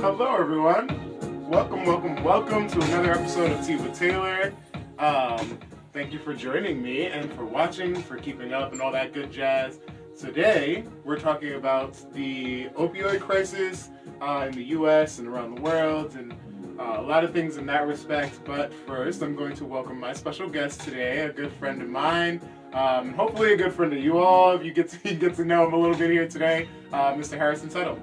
Hello, everyone. Welcome to another episode of Tea with Taylor. Thank you for joining me and for watching, for keeping up, and all that good jazz. Today, we're talking about the opioid crisis in the U.S. and around the world, and a lot of things in that respect. But first, I'm going to welcome my special guest today, a good friend of mine, and hopefully a good friend of you all. If you get to know him a little bit here today, Mr. Harrison Tuttle.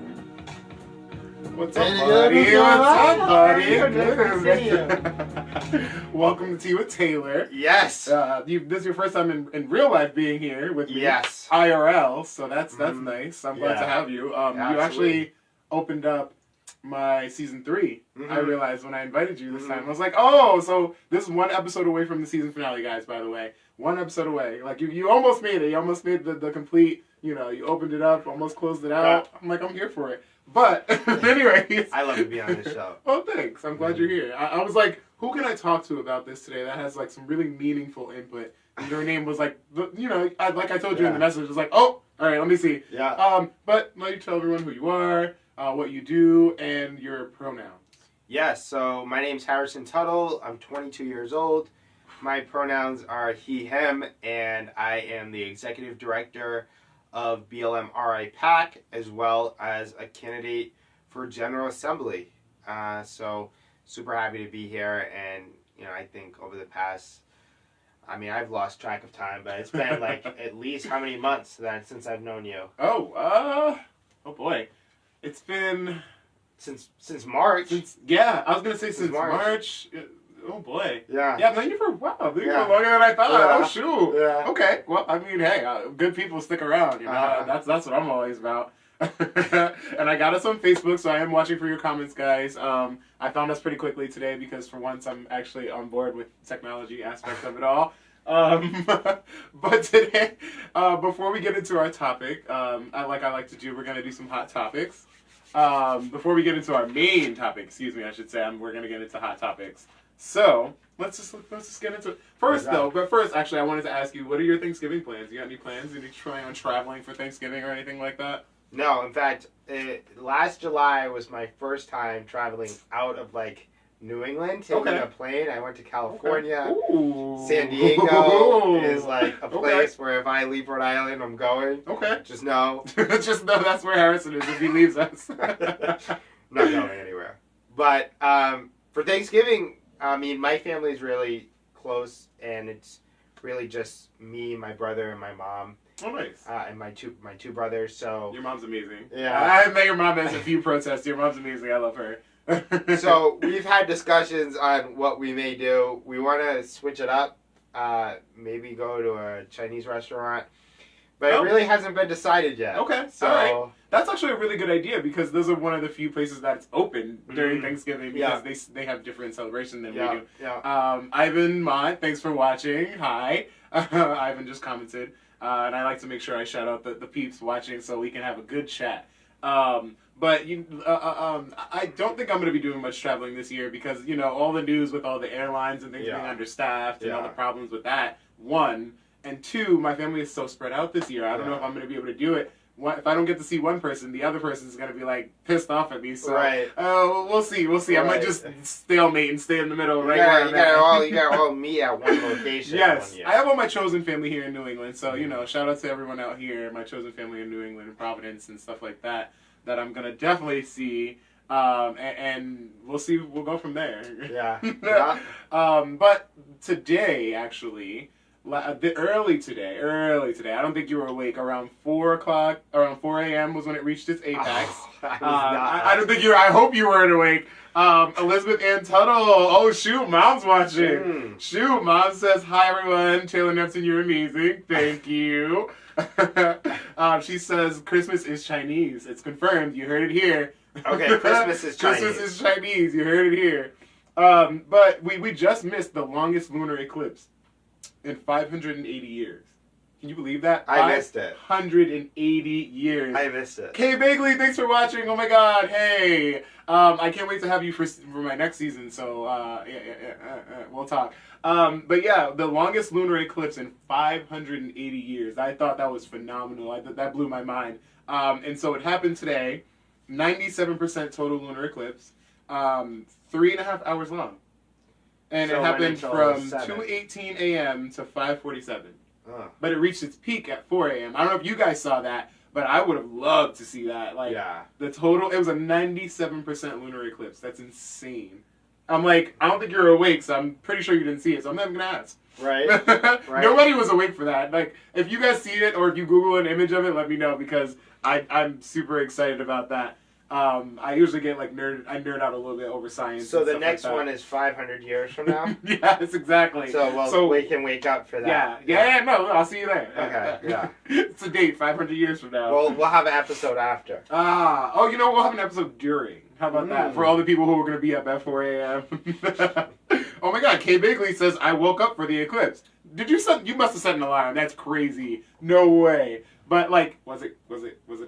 What's up, buddy? Good to see you. Welcome to Tea with Taylor. Yes. This is your first time in real life being here with me. Yes. IRL, so that's nice. I'm glad to have you. You actually opened up my season 3. I realized when I invited you this time. I was like, oh, so this is one episode away from the season finale, guys, by the way. One episode away. Like, you almost made it. You almost made the complete, you opened it up, almost closed it out. I'm like, I'm here for it. But anyways, I love to be on this show. Oh, thanks. I'm glad you're here. I was like, who can I talk to about this today that has like some really meaningful input? And your name was like, like I told you in the message, it was like, oh, all right, let me see. Yeah. But let you tell everyone who you are, what you do, and your pronouns. Yes. So my name's Harrison Tuttle. I'm 22 years old. My pronouns are he, him, and I am the executive director of BLM RI PAC, as well as a candidate for General Assembly. So super happy to be here, and I think over the past, I've lost track of time, but it's been like at least how many months since I've known you? Oh boy, it's been since March. I was gonna say since March. Oh boy. Yeah. Yeah, I've known you for a while. I've known you for longer than I thought. Yeah. Oh shoot. Yeah. Okay. Well, hey, good people stick around. That's what I'm always about. And I got us on Facebook, so I am watching for your comments, guys. I found us pretty quickly today because for once I'm actually on board with technology aspects of it all. But today, before we get into our topic, I like to do, we're gonna do some hot topics. Before we get into our main topic, I should say, we're gonna get into hot topics. So let's just get into it. First, actually, I wanted to ask you, what are your Thanksgiving plans? You got any plans? Any try on traveling for Thanksgiving or anything like that? No, in fact, last July was my first time traveling out of New England, taking a plane. I went to California. Okay. San Diego is a place where if I leave Rhode Island, I'm going. Okay. Just know. Just know that's where Harrison is if he leaves us. Not going anywhere. But for Thanksgiving, my family's really close, and it's really just me, my brother, and my mom. Oh, nice. And my two brothers. So your mom's amazing. Yeah. I met your mom as a few protests. Your mom's amazing. I love her. So we've had discussions on what we may do. We want to switch it up. Maybe go to a Chinese restaurant. But it really hasn't been decided yet. Okay, so all right. That's actually a really good idea because those are one of the few places that's open during Thanksgiving because they have different celebration than we do. Yeah. Ivan Mott, thanks for watching. Hi. Ivan just commented. And I like to make sure I shout out the peeps watching so we can have a good chat. But I don't think I'm going to be doing much traveling this year because, all the news with all the airlines and things being understaffed and all the problems with that, one. And two, my family is so spread out this year. I don't know if I'm going to be able to do it. If I don't get to see one person, the other person is going to be pissed off at me. So, we'll see. I might just stalemate and stay in the middle. You gotta all meet at one location. Yes, I have all my chosen family here in New England. So shout out to everyone out here, my chosen family in New England and Providence and stuff like that. That I'm gonna definitely see. And we'll see. We'll go from there. Yeah. But today, actually. Early today. I don't think you were awake. Around 4 a.m. was when it reached its apex. I was not. I don't think you were. I hope you weren't awake. Elizabeth Ann Tuttle. Oh, shoot, Mom's watching. Shoot, Mom says, hi, everyone. Taylor Neptune, you're amazing. Thank you. She says, Christmas is Chinese. It's confirmed. You heard it here. Okay, Christmas is Chinese. Christmas is Chinese. You heard it here. But we just missed the longest lunar eclipse in 580 years. Can you believe that? I missed it. 180 years. I missed it. Kay Bagley, thanks for watching. Oh my God, hey. I can't wait to have you for my next season, so we'll talk. But yeah, the longest lunar eclipse in 580 years. I thought that was phenomenal. That blew my mind. And so it happened today, 97% total lunar eclipse, 3.5 hours long. And So it happened from 7. 2:18 a.m. to 5:47. But it reached its peak at 4 a.m. I don't know if you guys saw that, but I would have loved to see that. Like, Yeah. the total, it was a 97% lunar eclipse. That's insane. I'm like, I don't think you're awake, so I'm pretty sure you didn't see it, so I'm not even going to ask. Right. Right. Nobody was awake for that. Like, if you guys see it or if you Google an image of it, let me know, because I'm super excited about that. I usually get like nerd out a little bit over science. So and the stuff next like that. one is 500 years from now? Yes, exactly. So we can wake up for that. Yeah, no, I'll see you there. Okay, yeah. It's a date, 500 years from now. We'll have an episode after. We'll have an episode during. How about that? For all the people who are going to be up at 4 a.m. Oh my God, Kay Bigley says, I woke up for the eclipse. You must have set an alarm. That's crazy. No way. But like, was it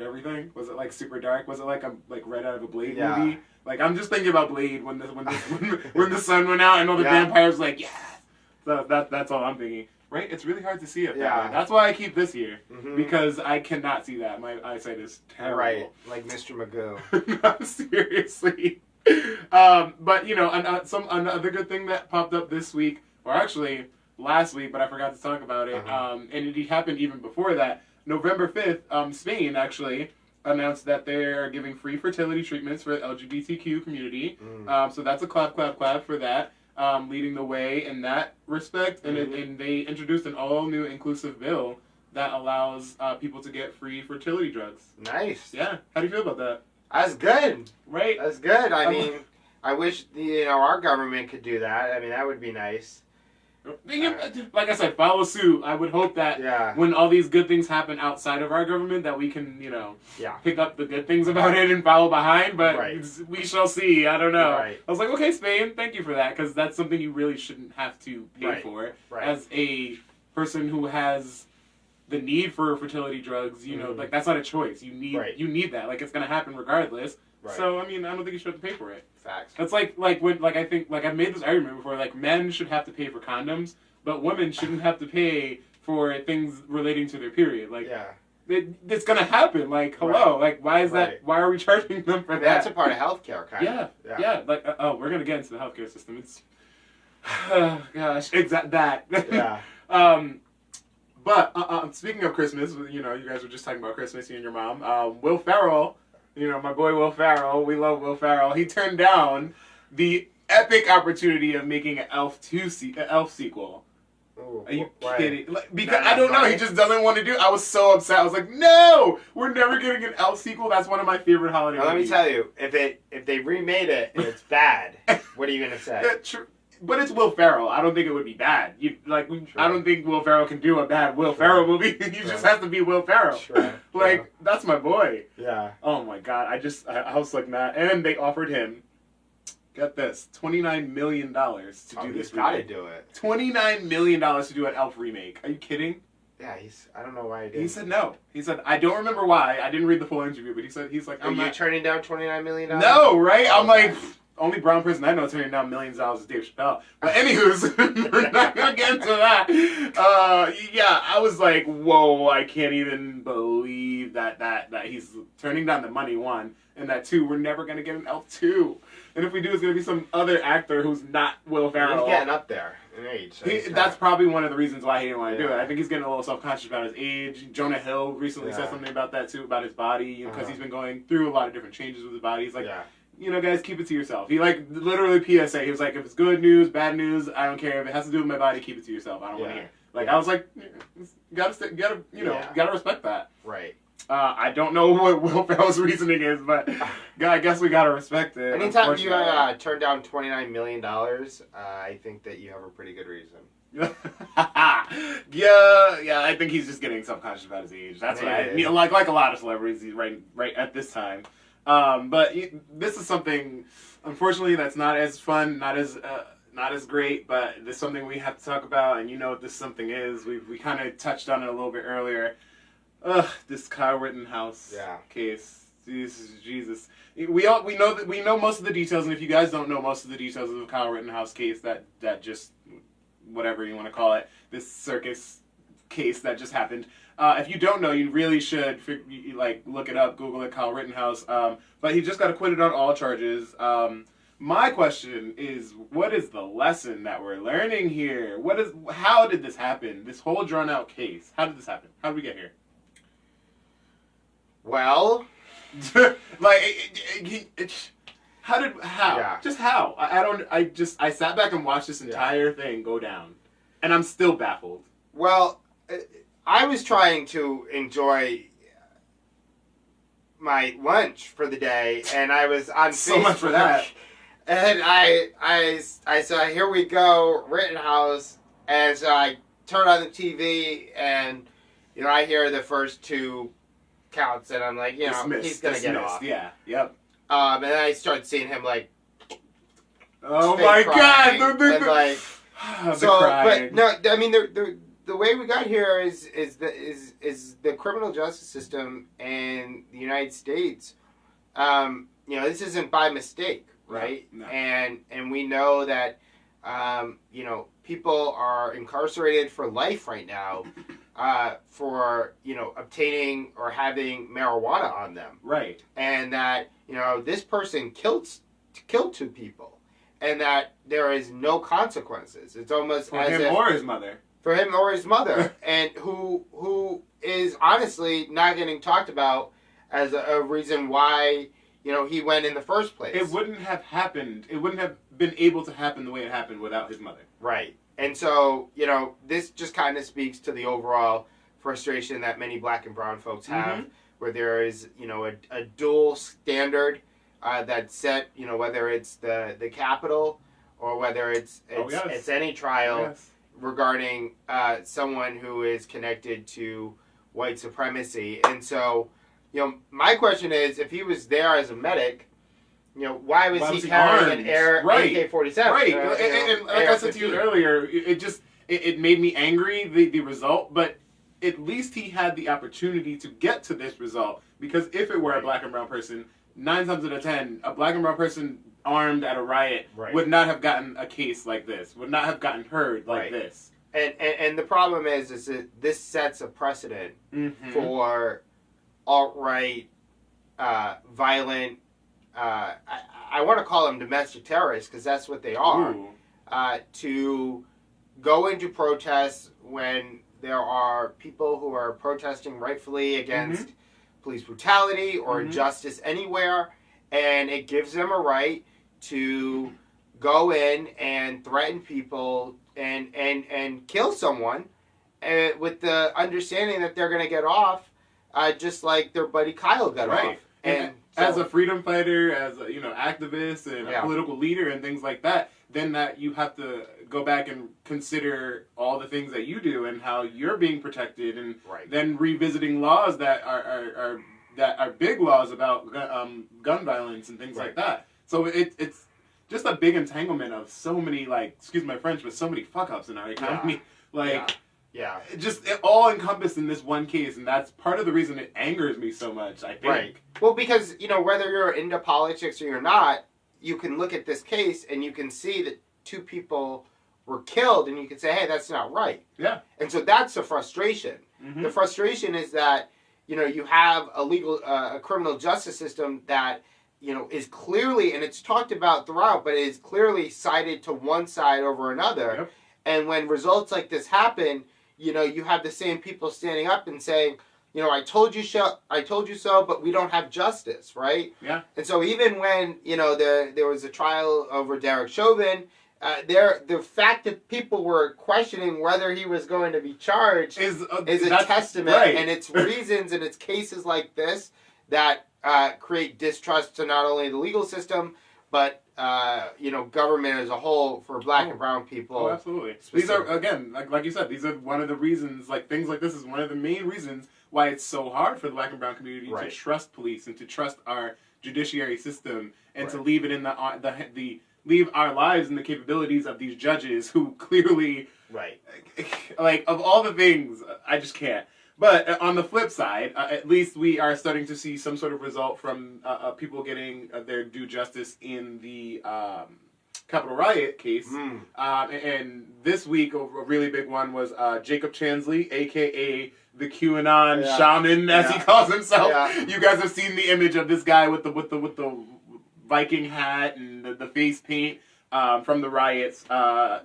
everything? Was it like super dark? Was it like right out of a Blade movie? Like, I'm just thinking about Blade when the sun went out and all the vampires were like, yes. So that's all I'm thinking. Right? It's really hard to see it. Yeah. That's why I keep this here, because I cannot see that. My eyesight is terrible. Right, like Mr. Magoo. No, seriously. But another good thing that popped up this week, or actually last week, but I forgot to talk about it. And it happened even before that. November 5th, Spain actually announced that they're giving free fertility treatments for the LGBTQ community. So that's a clap for that, leading the way in that respect. And they introduced an all-new inclusive bill that allows people to get free fertility drugs. Nice. Yeah. How do you feel about that? That's good. Right? That's good. I mean, I wish our government could do that. I mean, that would be nice. Like I said, follow suit. I would hope that when all these good things happen outside of our government, that we can, pick up the good things about it and follow behind. But we shall see. I don't know. I was like, okay, Spain, thank you for that, because that's something you really shouldn't have to pay for. As a person who has the need for fertility drugs, like that's not a choice. You need that. Like, it's gonna happen regardless. So I mean, I don't think you should have to pay for it. Facts. That's like I think I've made this argument before. Like, men should have to pay for condoms, but women shouldn't have to pay for things relating to their period. Like, it's gonna happen. Like, hello. Like, why is that? Why are we charging them for that? That's a part of healthcare, kind of. Yeah. Like, we're gonna get into the healthcare system. It's gosh, that. Yeah. But speaking of Christmas, you guys were just talking about Christmas, you and your mom. Will Ferrell. My boy Will Ferrell, we love Will Ferrell. He turned down the epic opportunity of making an Elf sequel. Ooh, are you kidding? Because I don't know, he just doesn't want to do it. I was so upset. I was like, no, we're never getting an Elf sequel. That's one of my favorite holiday movies. Let me tell you, if they remade it and it's bad, what are you gonna say? But it's Will Ferrell. I don't think it would be bad. I don't think Will Ferrell can do a bad Will Ferrell movie. He just has to be Will Ferrell. That's my boy. Yeah. Oh my God. I was like that. And they offered him, get this, $29 million to do this. He's got to do it. $29 million to do an Elf remake. Are you kidding? Yeah, I don't know why he did. He said no. He said, I don't remember why. I didn't read the full interview, but he's like, Are you turning down $29 million? No, right? I'm like, only brown person I know turning down millions of dollars is Dave Chappelle. But anywho's, we're not going to get into that. I was like, whoa, I can't even believe that he's turning down the money, one, and that two, we're never going to get an Elf 2. And if we do, it's going to be some other actor who's not Will Ferrell. He's getting up there in age. So that's probably one of the reasons why he didn't want to do it. I think he's getting a little self-conscious about his age. Jonah Hill recently said something about that too, about his body, because he's been going through a lot of different changes with his body. He's like, guys, keep it to yourself. He literally PSA. He was like, if it's good news, bad news, I don't care. If it has to do with my body, keep it to yourself. I don't want to hear. I was like, gotta respect that. Right. I don't know what Will Ferrell's reasoning is, but I guess we gotta respect it. Anytime you turn down $29 million, I think that you have a pretty good reason. yeah, I think he's just getting self-conscious about his age. That's what I mean. Like a lot of celebrities, right at this time. But this is something, unfortunately, that's not as fun, not as great. But this is something we have to talk about, and you know what this something is. We kind of touched on it a little bit earlier. This Kyle Rittenhouse case. Jesus. We know most of the details, and if you guys don't know most of the details of the Kyle Rittenhouse case, that just whatever you want to call it, this circus case that just happened. If you don't know, you really should look it up, Google it, Kyle Rittenhouse. But he just got acquitted on all charges. My question is, what is the lesson that we're learning here? How did this happen? This whole drawn out case. How did this happen? How did we get here? Well, how? Yeah. Just how? I sat back and watched this entire thing go down, and I'm still baffled. Well, I was trying to enjoy my lunch for the day, and I was on so Facebook, much for that. And I said, here we go, Rittenhouse, and so I turned on the TV, and I hear the first two counts, and I'm like, he's gonna get off. Yeah, yep. And then I started seeing him oh my God! And but no, I mean the way we got here is the criminal justice system in the United States. This isn't by mistake, right? No. And we know that people are incarcerated for life right now. For obtaining or having marijuana on them, right? And that this person killed two people, and that there is no consequences. It's almost for him or his mother, and who is honestly not getting talked about as a reason why he went in the first place. It wouldn't have happened. It wouldn't have been able to happen the way it happened without his mother, right? And so, this just kind of speaks to the overall frustration that many black and brown folks have, where there is, a dual standard that's set, whether it's the Capitol or whether it's any trial regarding someone who is connected to white supremacy. And so, my question is, if he was there as a medic, why was he carrying an AK-47? Right, and like I said to you earlier, it made me angry, the result, but at least he had the opportunity to get to this result, because if it were a black and brown person, 9 times out of 10, a black and brown person armed at a riot would not have gotten a case like this, would not have gotten heard like this. And the problem is that this sets a precedent for alt-right, violent, I want to call them domestic terrorists, because that's what they are, to go into protests when there are people who are protesting rightfully against police brutality or injustice anywhere, and it gives them a right to go in and threaten people and kill someone with the understanding that they're going to get off, just like their buddy Kyle got off. And as a freedom fighter, as a activist and a political leader and things like that, then that you have to go back and consider all the things that you do and how you're being protected, and then revisiting laws that are big laws about gun violence and things like that. So it's just a big entanglement of so many, excuse my French, but so many fuck ups in our economy. It all encompassed in this one case, and that's part of the reason it angers me so much, I think. Right. Well, because, whether you're into politics or you're not, you can look at this case and you can see that 2 people were killed, and you can say, hey, that's not right. Yeah. And so that's the frustration. The frustration is that, you have a criminal justice system that, is clearly, and it's talked about throughout, but is clearly sided to one side over another. Yep. And when results like this happen, you have the same people standing up and saying, I told you so, but we don't have justice, right? Yeah. And so even when, there was a trial over Derek Chauvin, the fact that people were questioning whether he was going to be charged is a testament, right. And it's reasons and it's cases like this that create distrust to not only the legal system, but government as a whole for Black and brown people. Oh, absolutely. These are, again, like you said, these are one of the reasons. Like things like this is one of the main reasons why it's so hard for the Black and brown community to trust police and to trust our judiciary system and to leave it in the leave our lives in the capabilities of these judges who clearly, like, of all the things, I just can't. But on the flip side, at least we are starting to see some sort of result from people getting their due justice in the Capitol riot case. And this week, a really big one was Jacob Chansley, a.k.a. the QAnon shaman, as he calls himself. You guys have seen the image of this guy with the Viking hat and the face paint from the riots.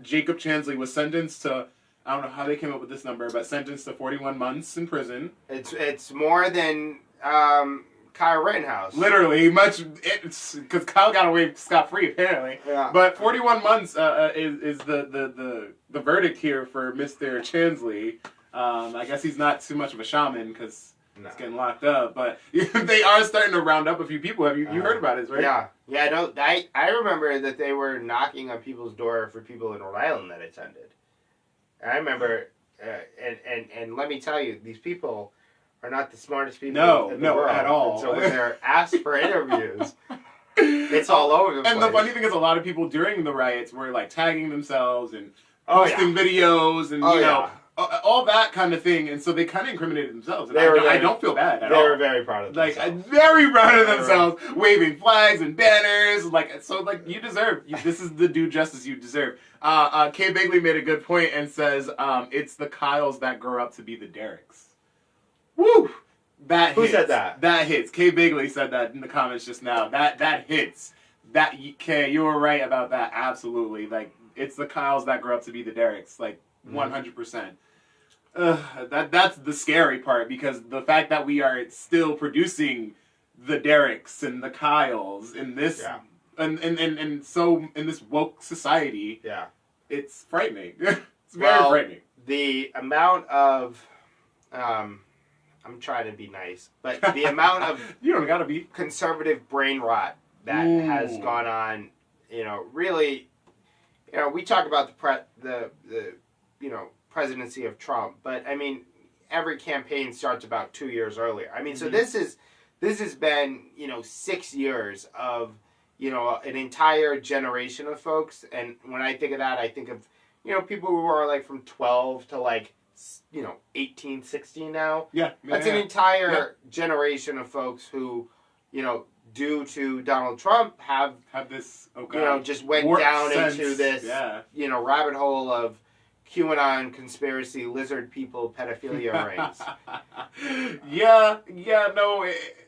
Jacob Chansley was sentenced to, I don't know how they came up with this number, but sentenced to 41 months in prison. It's more than Kyle Rittenhouse. Literally, because Kyle got away scot-free apparently. Yeah. But 41 months is the verdict here for Mr. Chansley. I guess he's not too much of a shaman because he's getting locked up. But they are starting to round up a few people. Have you heard about this, right? Yeah. No, I remember that they were knocking on people's door for people in Rhode Island that attended. I remember, and let me tell you, these people are not the smartest people in the world. At all. And so when they're asked for interviews, it's all over the place. And the funny thing is, a lot of people during the riots were like tagging themselves and posting videos and you know all that kind of thing, and so they kind of incriminated themselves. And I don't feel bad at all. They were very proud of themselves. Like very proud of themselves, waving flags and banners. You deserve. This is the due justice you deserve. Kay Bigley made a good point and says it's the Kyles that grow up to be the Derricks. Woo! That hits. Who said that? That hits. Kay Bigley said that in the comments just now. That hits. Kay, you were right about that. Absolutely. Like it's the Kyles that grow up to be the Derricks. Like 100%. That's the scary part, because the fact that we are still producing the Derricks and the Kyles in this and so in this woke society, it's frightening. It's very frightening. The amount of I'm trying to be nice, but the amount of you don't gotta be conservative brain rot that has gone on, really, we talk about the presidency of Trump, but I mean, every campaign starts about 2 years earlier. I mean, so this has been 6 years of an entire generation of folks, and when I think of that, I think of people who are like from 12 to like 18, 16 now. That's an entire generation of folks who due to Donald Trump have this just went down into this rabbit hole of QAnon conspiracy, lizard people, pedophilia rings.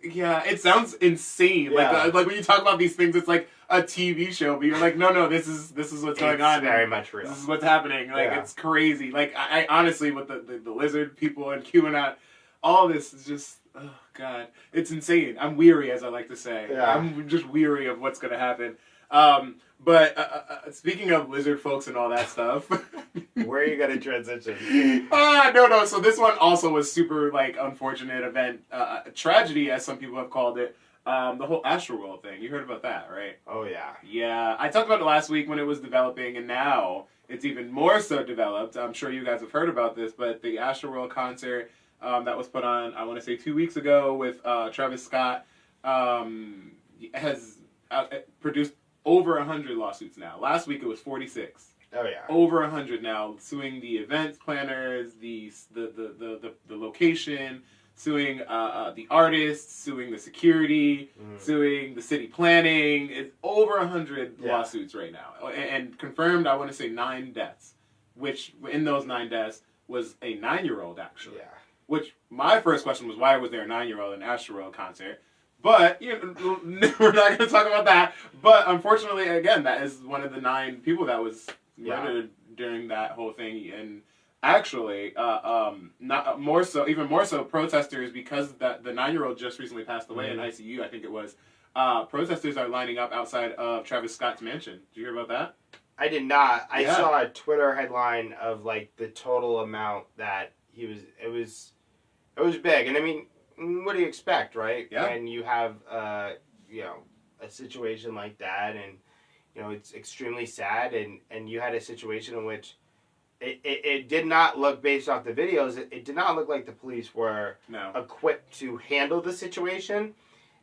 It sounds insane. Like when you talk about these things, it's like a TV show, but you're like, no, this is what's going on. It's very much real. This is what's happening. Like it's crazy. Like I honestly, with the lizard people and QAnon, all this is just, oh god, it's insane. I'm weary, as I like to say. I'm just weary of what's gonna happen. But speaking of lizard folks and all that stuff, where are you gonna transition? No. So this one also was super unfortunate event, tragedy, as some people have called it. The whole Astroworld thing. You heard about that, right? Oh yeah. Yeah, I talked about it last week when it was developing, and now it's even more so developed. I'm sure you guys have heard about this, but the Astroworld concert that was put on, I want to say 2 weeks ago with Travis Scott, has produced over 100 lawsuits now. Last week it was 46. Oh yeah. Over 100 now, suing the event planners, the location, suing the artists, suing the security, suing the city planning. It's over 100 lawsuits right now, and confirmed. I want to say 9 deaths, which in those 9 deaths was a 9-year-old actually. Yeah. Which my first question was, why was there a 9-year-old in an Astroworld concert? But we're not going to talk about that. But unfortunately, again, that is one of the 9 people that was murdered during that whole thing. And actually, not more so, even more so, protesters, because the 9-year-old just recently passed away in ICU, I think it was. Protesters are lining up outside of Travis Scott's mansion. Did you hear about that? I did not. I Yeah. saw a Twitter headline of like the total amount that he was. It was big, and I mean, what do you expect, right? Yeah. When you have you know, a situation like that, and you know, it's extremely sad, and you had a situation in which it did not look, based off the videos, it did not look like the police were No. equipped to handle the situation,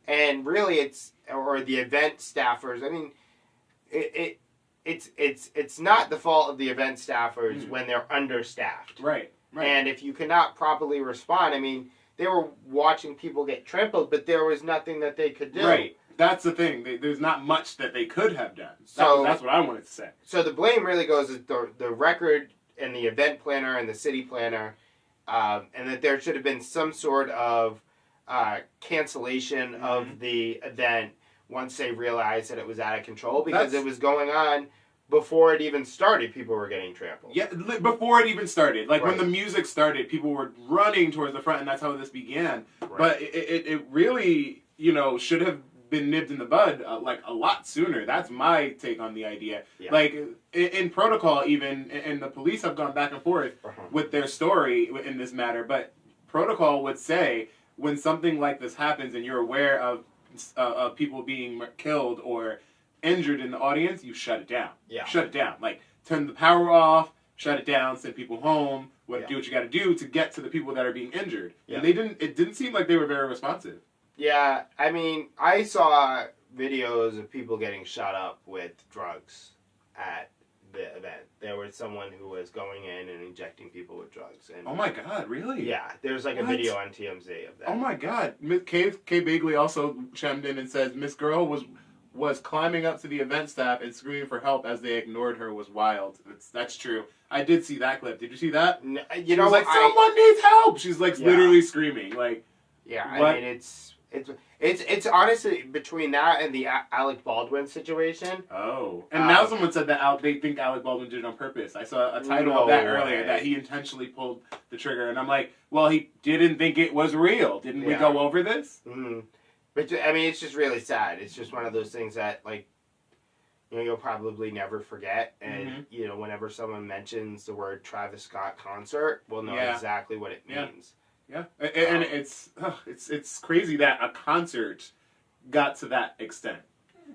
and really or the event staffers. I mean, it's not the fault of the event staffers when they're understaffed. Right. Right. And if you cannot properly respond, I mean, they were watching people get trampled, but there was nothing that they could do. Right. That's the thing. There's not much that they could have done. So That's what I wanted to say. So the blame really goes at the record and the event planner and the city planner, and that there should have been some sort of cancellation of the event once they realized that it was out of control, because it was going on before it even started. People were getting trampled. Yeah, before it even started. Like when Right. the music started, people were running towards the front, and that's how this began. Right. But it really, you know, should have been nipped in the bud like a lot sooner. That's my take on the idea. Yeah. Like in protocol, even, and the police have gone back and forth with their story in this matter, but protocol would say when something like this happens and you're aware of people being killed or injured in the audience, you shut it down. Yeah. Shut it down. Like turn the power off, shut it down, send people home, do what you got to do to get to the people that are being injured. Yeah. And it didn't seem like they were very responsive. Yeah, I mean, I saw videos of people getting shot up with drugs at the event. There was someone who was going in and injecting people with drugs. And Oh my God, really? yeah, there's like a What? video on TMZ of that. Oh my God. Kay Bagley also chimed in and says Miss Girl was climbing up to the event staff and screaming for help as they ignored her was wild. That's true. I did see that clip. Did you see that? You She know, was like, someone needs help. She's like Yeah. literally screaming. Like, yeah, what? I mean, it's honestly between that and the Alec Baldwin situation. oh. And now someone said that they think Alec Baldwin did it on purpose. I saw a title of that earlier, way. that he intentionally pulled the trigger. And I'm like, well, he didn't think it was real. Didn't we Yeah. go over this? But I mean, it's just really sad. It's just one of those things that, like, you know, you'll probably never forget. And you know, whenever someone mentions the word Travis Scott concert, we'll know exactly what it means. Yeah, and it's crazy that a concert got to that extent.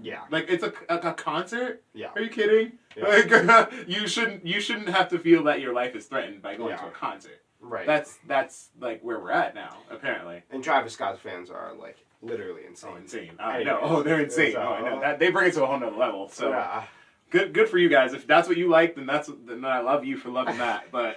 Yeah. Like it's a concert. Yeah. Are you kidding? Yeah. Like you shouldn't have to feel that your life is threatened by going to a concert. Right. That's like where we're at now, apparently. And Travis Scott's fans are like literally insane. Oh, insane! I know. Oh, they're insane. So, Oh, I know. That they bring it to a whole nother level. So. Yeah. Good for you guys. If that's what you like, then then I love you for loving that. But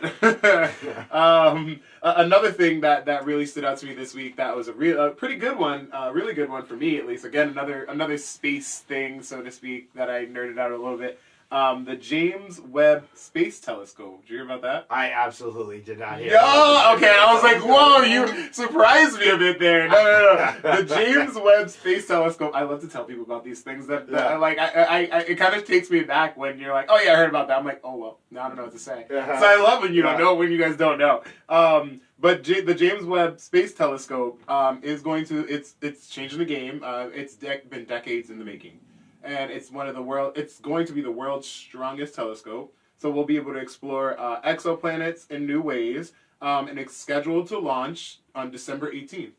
another thing that really stood out to me this week, that was a pretty good one, really good one for me at least. Again, another space thing, so to speak, that I nerded out a little bit. The James Webb Space Telescope. Did you hear about that? I absolutely did not hear. Yeah, okay. I was like, whoa, you surprised me a bit there. No. The James Webb Space Telescope. I love to tell people about these things that like, it kind of takes me back when you're like, oh yeah, I heard about that. I'm like, oh well, now I don't know what to say. So I love when you don't know, when you guys don't know. But the James Webb Space Telescope is going to, it's changing the game. It's been decades in the making. And it's it's going to be the world's strongest telescope. So we'll be able to explore exoplanets in new ways. And it's scheduled to launch on December 18th.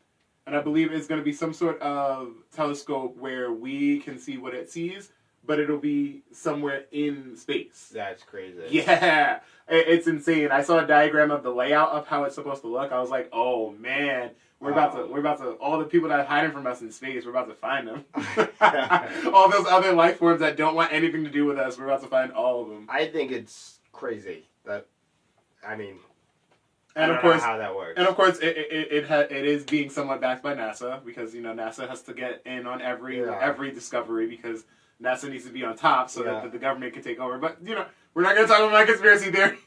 And I believe it's going to be some sort of telescope where we can see what it sees, but it'll be somewhere in space. That's crazy. Yeah, it's insane. I saw a diagram of the layout of how it's supposed to look. I was like, oh man. We're about to, all the people that are hiding from us in space, we're about to find them. All those other life forms that don't want anything to do with us, we're about to find all of them. I think it's crazy. I mean, and I don't know how that works. And of course, it is being somewhat backed by NASA, because, you know, NASA has to get in on every discovery, because NASA needs to be on top so that the government can take over. But, you know, we're not going to talk about my conspiracy theories.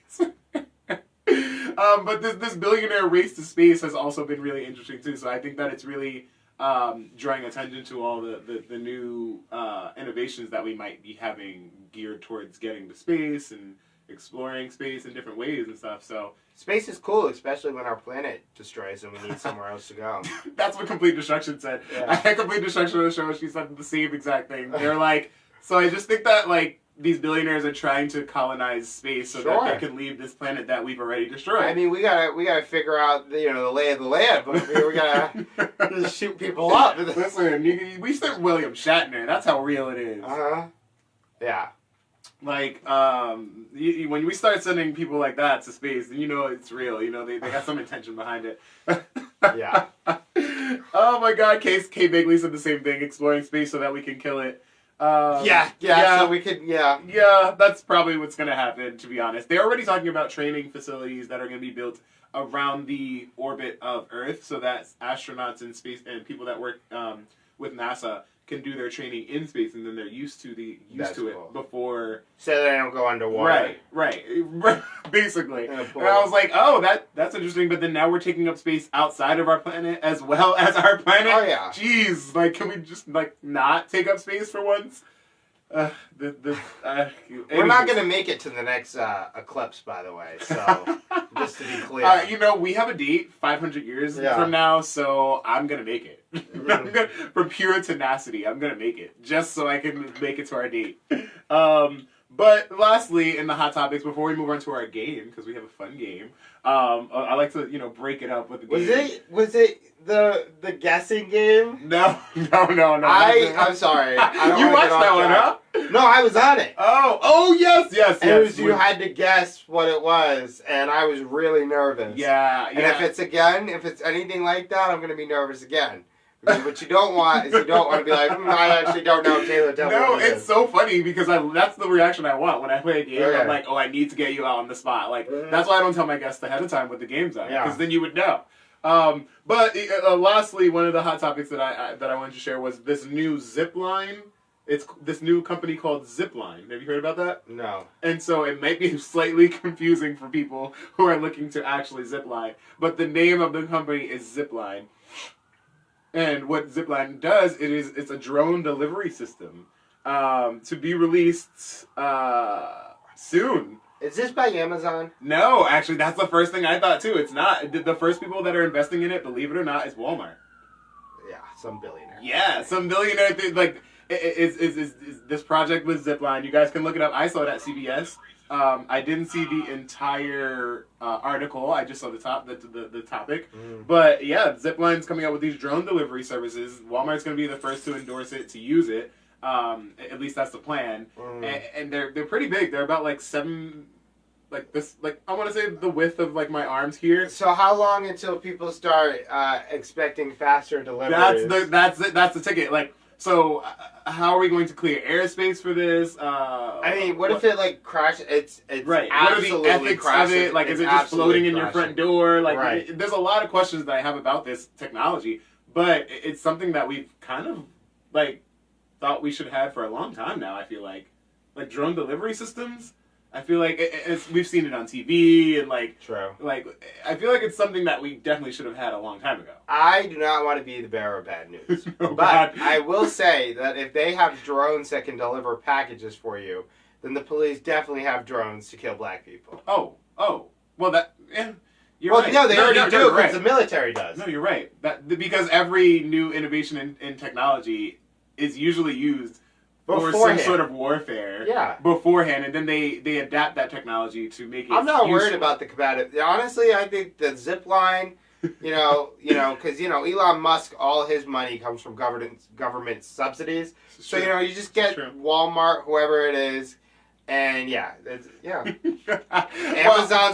But this billionaire race to space has also been really interesting too. So I think that it's really drawing attention to all the new innovations that we might be having geared towards getting to space and exploring space in different ways and stuff. So space is cool, especially when our planet destroys and we need somewhere else to go. That's what Complete Destruction said. Yeah. I had Complete Destruction on the show. She said the same exact thing. They're like, so I just think that, like, these billionaires are trying to colonize space so that they can leave this planet that we've already destroyed. I mean, we gotta figure out the lay of the land, but we gotta just shoot people up. Listen, we sent William Shatner. That's how real it is. Yeah. Like, when we start sending people like that to space, then you know it's real. You know, they got some intention behind it. Yeah. Oh my God, Kay Bigley said the same thing, exploring space so that we can kill it. Yeah, so we could, Yeah, that's probably what's going to happen, to be honest. They're already talking about training facilities that are going to be built around the orbit of Earth so that astronauts in space and people that work with NASA can do their training in space, and then they're used to it before. So they don't go underwater. Right. Basically. And I was like, oh, that's interesting, but then now we're taking up space outside of our planet as well as our planet? Oh, yeah. Jeez, like, can we just, like, not take up space for once? We're not going to make it to the next eclipse, by the way, so just to be clear. We have a date 500 years from now, so I'm going to make it. From pure tenacity, I'm going to make it, just so I can make it to our date. But lastly, in the hot topics, before we move on to our game, because we have a fun game, I like to, break it up with the game. Was it the guessing game? No. I'm sorry. You watched that one, huh? No, I was on it. Oh, yes. And you had to guess what it was, and I was really nervous. Yeah. And if it's anything like that, I'm going to be nervous again. Because what you don't want is to be like, I actually don't know, Taylor, tell me. No, it's so funny because that's the reaction I want when I play a game. Okay. I'm like, oh, I need to get you out on the spot. Like, that's why I don't tell my guests ahead of time what the games are, because then you would know. But lastly, one of the hot topics that I wanted to share was this new zip line. It's this new company called Zipline. Have you heard about that? No. And so it might be slightly confusing for people who are looking to actually zipline. But the name of the company is Zipline. And what Zipline does, it's a drone delivery system to be released soon. Is this by Amazon? No, actually, that's the first thing I thought too. It's not. The first people that are investing in it, believe it or not, is Walmart. Yeah, some billionaire. Yeah, some billionaire thing. Like, is this project with Zipline. You guys can look it up. I saw it at CBS. I didn't see the entire article. I just saw the topic. But yeah, Zipline's coming out with these drone delivery services. Walmart's going to be the first to endorse it, to use it. At least that's the plan. And they're pretty big. They're about like I want to say the width of like my arms here. So how long until people start expecting faster deliveries? That's the ticket. Like, so how are we going to clear airspace for this? I mean, what if it like crashes? It's right. What are the ethics of it? Like, is it just floating in your front door? Like, there's a lot of questions that I have about this technology, but it's something that we've kind of like thought we should have for a long time now. I feel like drone delivery systems. I feel like we've seen it on TV and like. True. Like, I feel like it's something that we definitely should have had a long time ago. I do not want to be the bearer of bad news, Oh, but God. I will say that if they have drones that can deliver packages for you, then the police definitely have drones to kill black people. Oh, well you're right. No, they already do right. because the military does. No, you're right. Because every new innovation in technology is usually used for some sort of warfare beforehand, and then they adapt that technoloment to make it I'm not useful. worried about the combative. Honestly, I think the zip line, because Elon Musk, all his money comes from government subsidies. So you just get Walmart, whoever it is, and Amazon's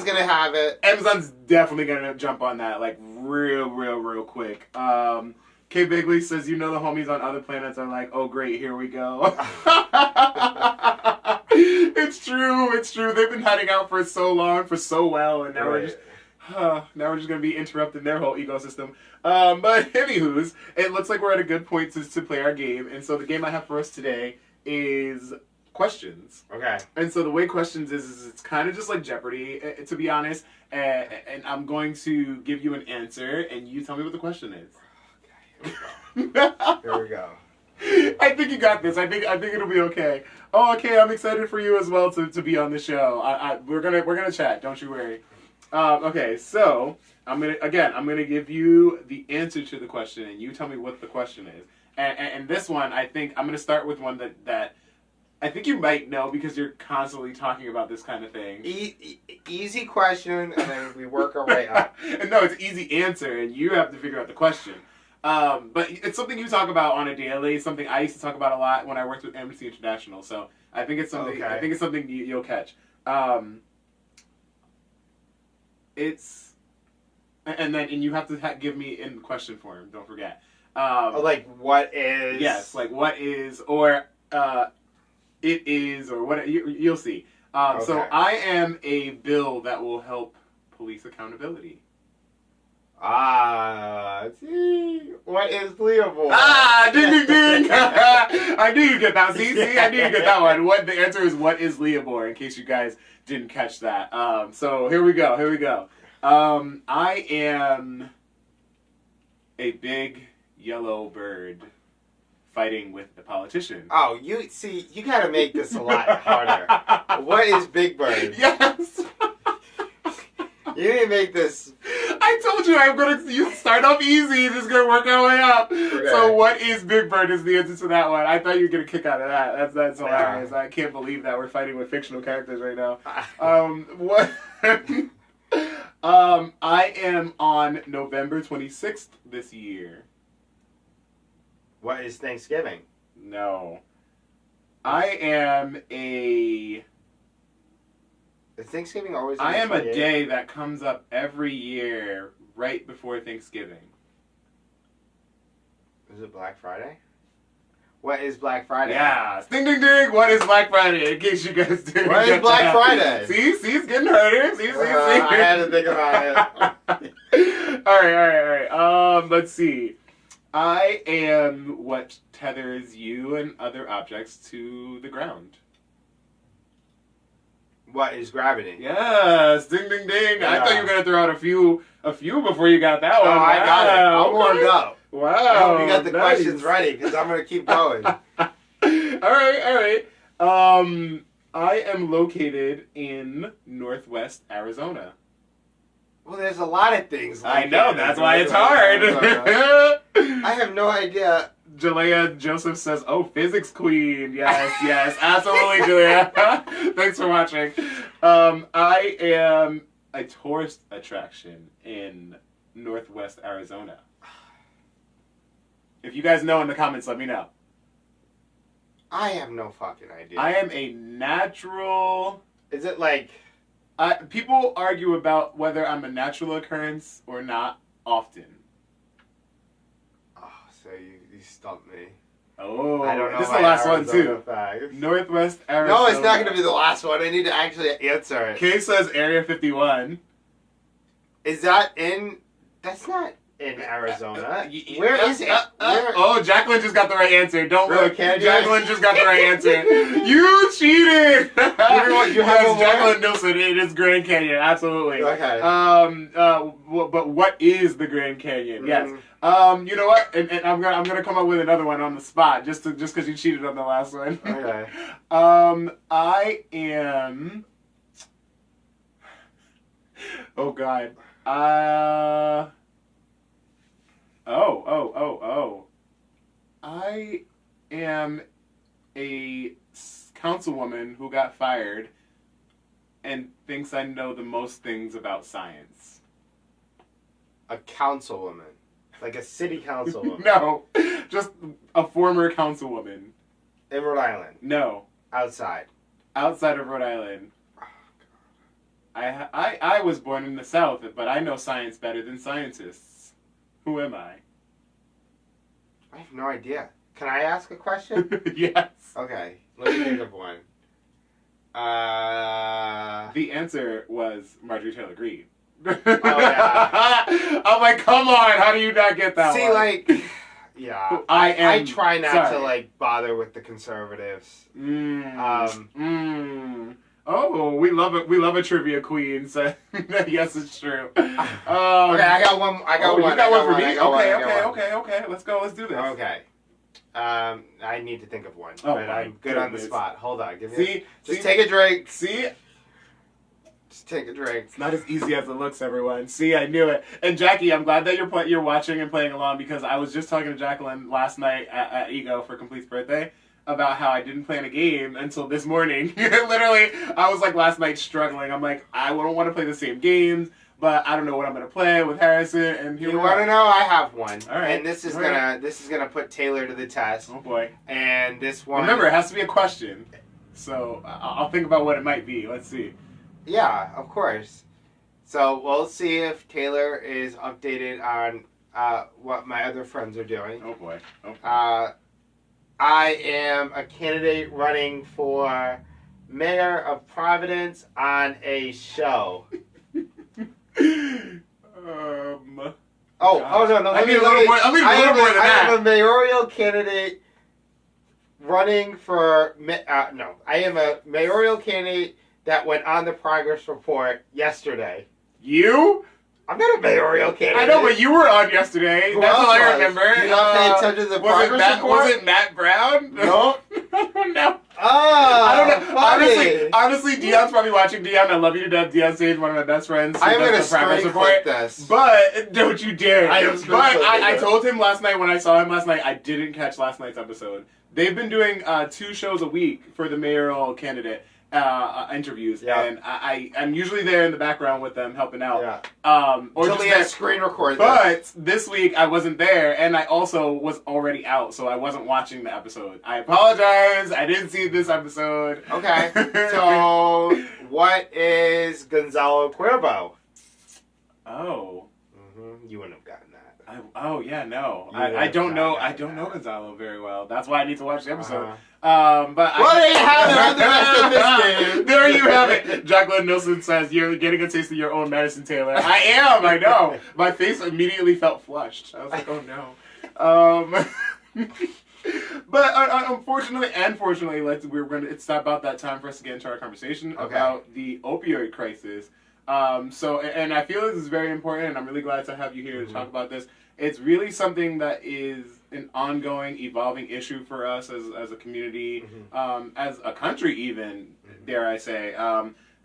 gonna have it. Amazon's definitely gonna jump on that like real quick. Kay Bigley says, the homies on other planets are like, oh great, here we go. It's true. They've been hiding out for so long, for so well, and now we're just gonna be interrupting their whole ecosystem. But anywho's, it looks like we're at a good point to play our game, and so the game I have for us today is questions. Okay. And so the way questions is it's kind of just like Jeopardy, to be honest, and I'm going to give you an answer, and you tell me what the question is. Here we go. I think you got this. I think it'll be okay. Oh, okay. I'm excited for you as well to be on the show. We're gonna chat. Don't you worry. Okay. So I'm gonna give you the answer to the question, and you tell me what the question is. And this one, I think I'm gonna start with one that I think you might know because you're constantly talking about this kind of thing. Easy question, and then we work our way up. And no, it's easy answer, and you have to figure out the question. But it's something you talk about on a daily. Something I used to talk about a lot when I worked with Amnesty International. So I think it's something. Okay. I think it's something you'll catch. And you have to give me in question form. Don't forget. Like what is? Yes, like what is or it is or what you'll see. Okay. So I am a bill that will help police accountability. See, what is Leopold? Ding ding ding! I knew you'd get that. See, I knew you'd get that one. The answer is what is Leobor? In case you guys didn't catch that. So here we go. I am a big yellow bird fighting with the politician. Oh, you gotta make this a lot harder. What is Big Bird? Yes. You didn't make this. I told you you start off easy, just gonna work our way up. Okay. So what is Big Bird is the answer to that one. I thought you'd get a kick out of that. That's hilarious. I can't believe that we're fighting with fictional characters right now. What? I am on November 26th this year. What is Thanksgiving? No. I am a... Is Thanksgiving always? I am a day that comes up every year right before Thanksgiving. Is it Black Friday? What is Black Friday? Yeah. Ding, ding, ding. What is Black Friday? In case you guys didn't What is Black Friday? See, it's getting harder. See. I had to think about it. All right. Let's see. I am what tethers you and other objects to the ground. What is gravity? Yes, ding, ding, ding. Yeah. I thought you were gonna throw out a few before you got that one. Oh, I got it. I'm warmed up. Wow. I hope you got the nice. questions ready because I'm gonna keep going. All right. I am located in Northwest Arizona. Well, there's a lot of things. I know, that's why it's hard. I have no idea. Jalea Joseph says, "Oh, physics queen." Yes, absolutely, Jalea. Thanks for watching. I am a tourist attraction in Northwest Arizona. If you guys know in the comments, let me know. I have no fucking idea. I am a natural... Is it like... people argue about whether I'm a natural occurrence or not often. Oh, so you stumped me. Oh, I don't know. This is the last one, too. Facts. Northwest Arizona. No, it's not going to be the last one. I need to actually answer it. Kay says Area 51. Is that in... That's not... in Arizona. Where is it? Oh, Jacqueline just got the right answer. Don't look. Jacqueline just got the right answer. You cheated! You have Jacqueline Nilsson. It is Grand Canyon. Absolutely. Okay. But what is the Grand Canyon? Yes. You know what? And I'm gonna come up with another one on the spot just because you cheated on the last one. Okay. I am. Oh God. Oh. I am a councilwoman who got fired and thinks I know the most things about science. A councilwoman. Like a city councilwoman. No, just a former councilwoman. In Rhode Island? No. Outside? Outside of Rhode Island. Oh, God. I was born in the South, but I know science better than scientists. Who am I? I have no idea. Can I ask a question? Yes. Okay, let me think of one. The answer was Marjorie Taylor Greene. Oh, yeah. I'm like, come on, how do you not get that See, one? like, yeah. I try not to, like, bother with the conservatives. Oh, we love it. We love a trivia queen. So yes, it's true. Okay, I got one. You got one for me? Okay. Let's go. Let's do this. Okay. I need to think of one, Oh, but I'm good on the spot. Hold on. Just take a drink. See? Just take a drink. It's not as easy as it looks, everyone. See, I knew it. And Jackie, I'm glad that you're watching and playing along because I was just talking to Jacqueline last night at Ego for Complete's birthday. about how I didn't plan a game until this morning. Literally, I was like last night struggling. I'm like, I don't want to play the same games, but I don't know what I'm gonna play with Harrison. And here You we want to are. know? I have one. All right. And this is gonna put Taylor to the test. Oh boy. And this one. Remember, it has to be a question. So I'll think about what it might be. Let's see. Yeah, of course. So we'll see if Taylor is updated on what my other friends are doing. Oh boy. Oh boy. I am a candidate running for mayor of Providence on a show. Oh no! I need a little more. I need a little more than that. I am a mayoral candidate running for. No, I am a mayoral candidate that went on the progress report yesterday. You? I'm not a mayoral candidate. I know, but you were on yesterday. That's all I remember. You not pay attention to the progress report? Was it Matt Brown? No. No. Oh, I don't know. funny. Honestly, Dion's probably watching. Dion, I love you to death. Dion Sage, one of my best friends. I'm going to screen clip this. But don't you dare. But I told him last night when I saw him last night, I didn't catch last night's episode. They've been doing 2 shows a week for the mayoral candidate interviews, and I'm usually there in the background with them helping out. Yeah. Or Until just screen record. But this week I wasn't there, and I also was already out, so I wasn't watching the episode. I apologize. I didn't see this episode. Okay. So, what is Gonzalo Cuervo? Oh. You wouldn't have gotten that. I don't know. I don't know Gonzalo very well. That's why I need to watch the episode. Well, there you have it on the rest of this game. There you have it. Jacqueline Nilsson says, "You're getting a taste of your own medicine, Taylor." I am. I know. My face immediately felt flushed. I was like, "Oh no." But unfortunately and fortunately, it's about that time for us to get into our conversation about the opioid crisis. And I feel this is very important, and I'm really glad to have you here to talk about this. It's really something that is an ongoing, evolving issue for us as a community, as a country even, dare I say.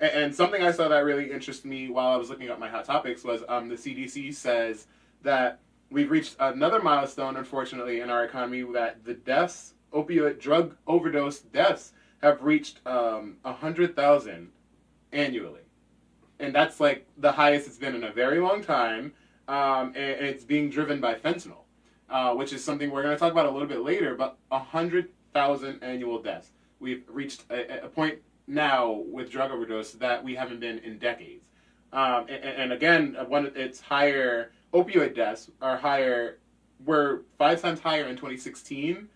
And something I saw that really interested me while I was looking up my hot topics was the CDC says that we've reached another milestone, unfortunately, in our economy, that the deaths, opioid drug overdose deaths, have reached 100,000 annually. And that's like the highest it's been in a very long time. And it's being driven by fentanyl, which is something we're going to talk about a little bit later, but 100,000 annual deaths. We've reached a point now with drug overdose that we haven't been in decades. And again, it's higher, opioid deaths were 5 times higher in 2016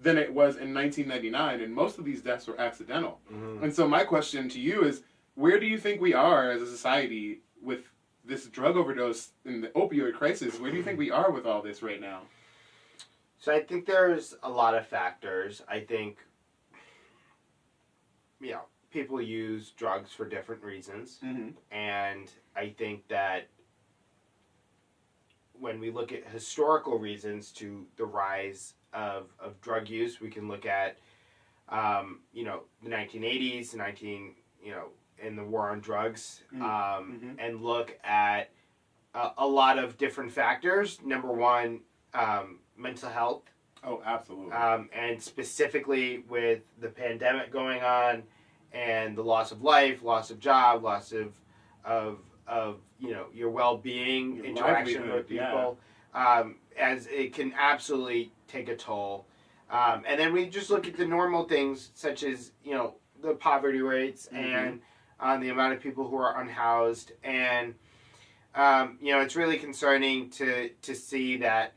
than it was in 1999, and most of these deaths were accidental. And so my question to you is, where do you think we are as a society with this drug overdose and the opioid crisis? Where do you think we are with all this right now? So I think there's a lot of factors. I think, people use drugs for different reasons. And I think that when we look at historical reasons to the rise of drug use, we can look at, the 1980s, in the war on drugs, and look at a lot of different factors. Number one, mental health. Oh, absolutely. And specifically with the pandemic going on and the loss of life, loss of job, loss of your well-being, your interaction with people, as it can absolutely take a toll. And then we just look at the normal things such as, the poverty rates and the amount of people who are unhoused. And, it's really concerning to see that,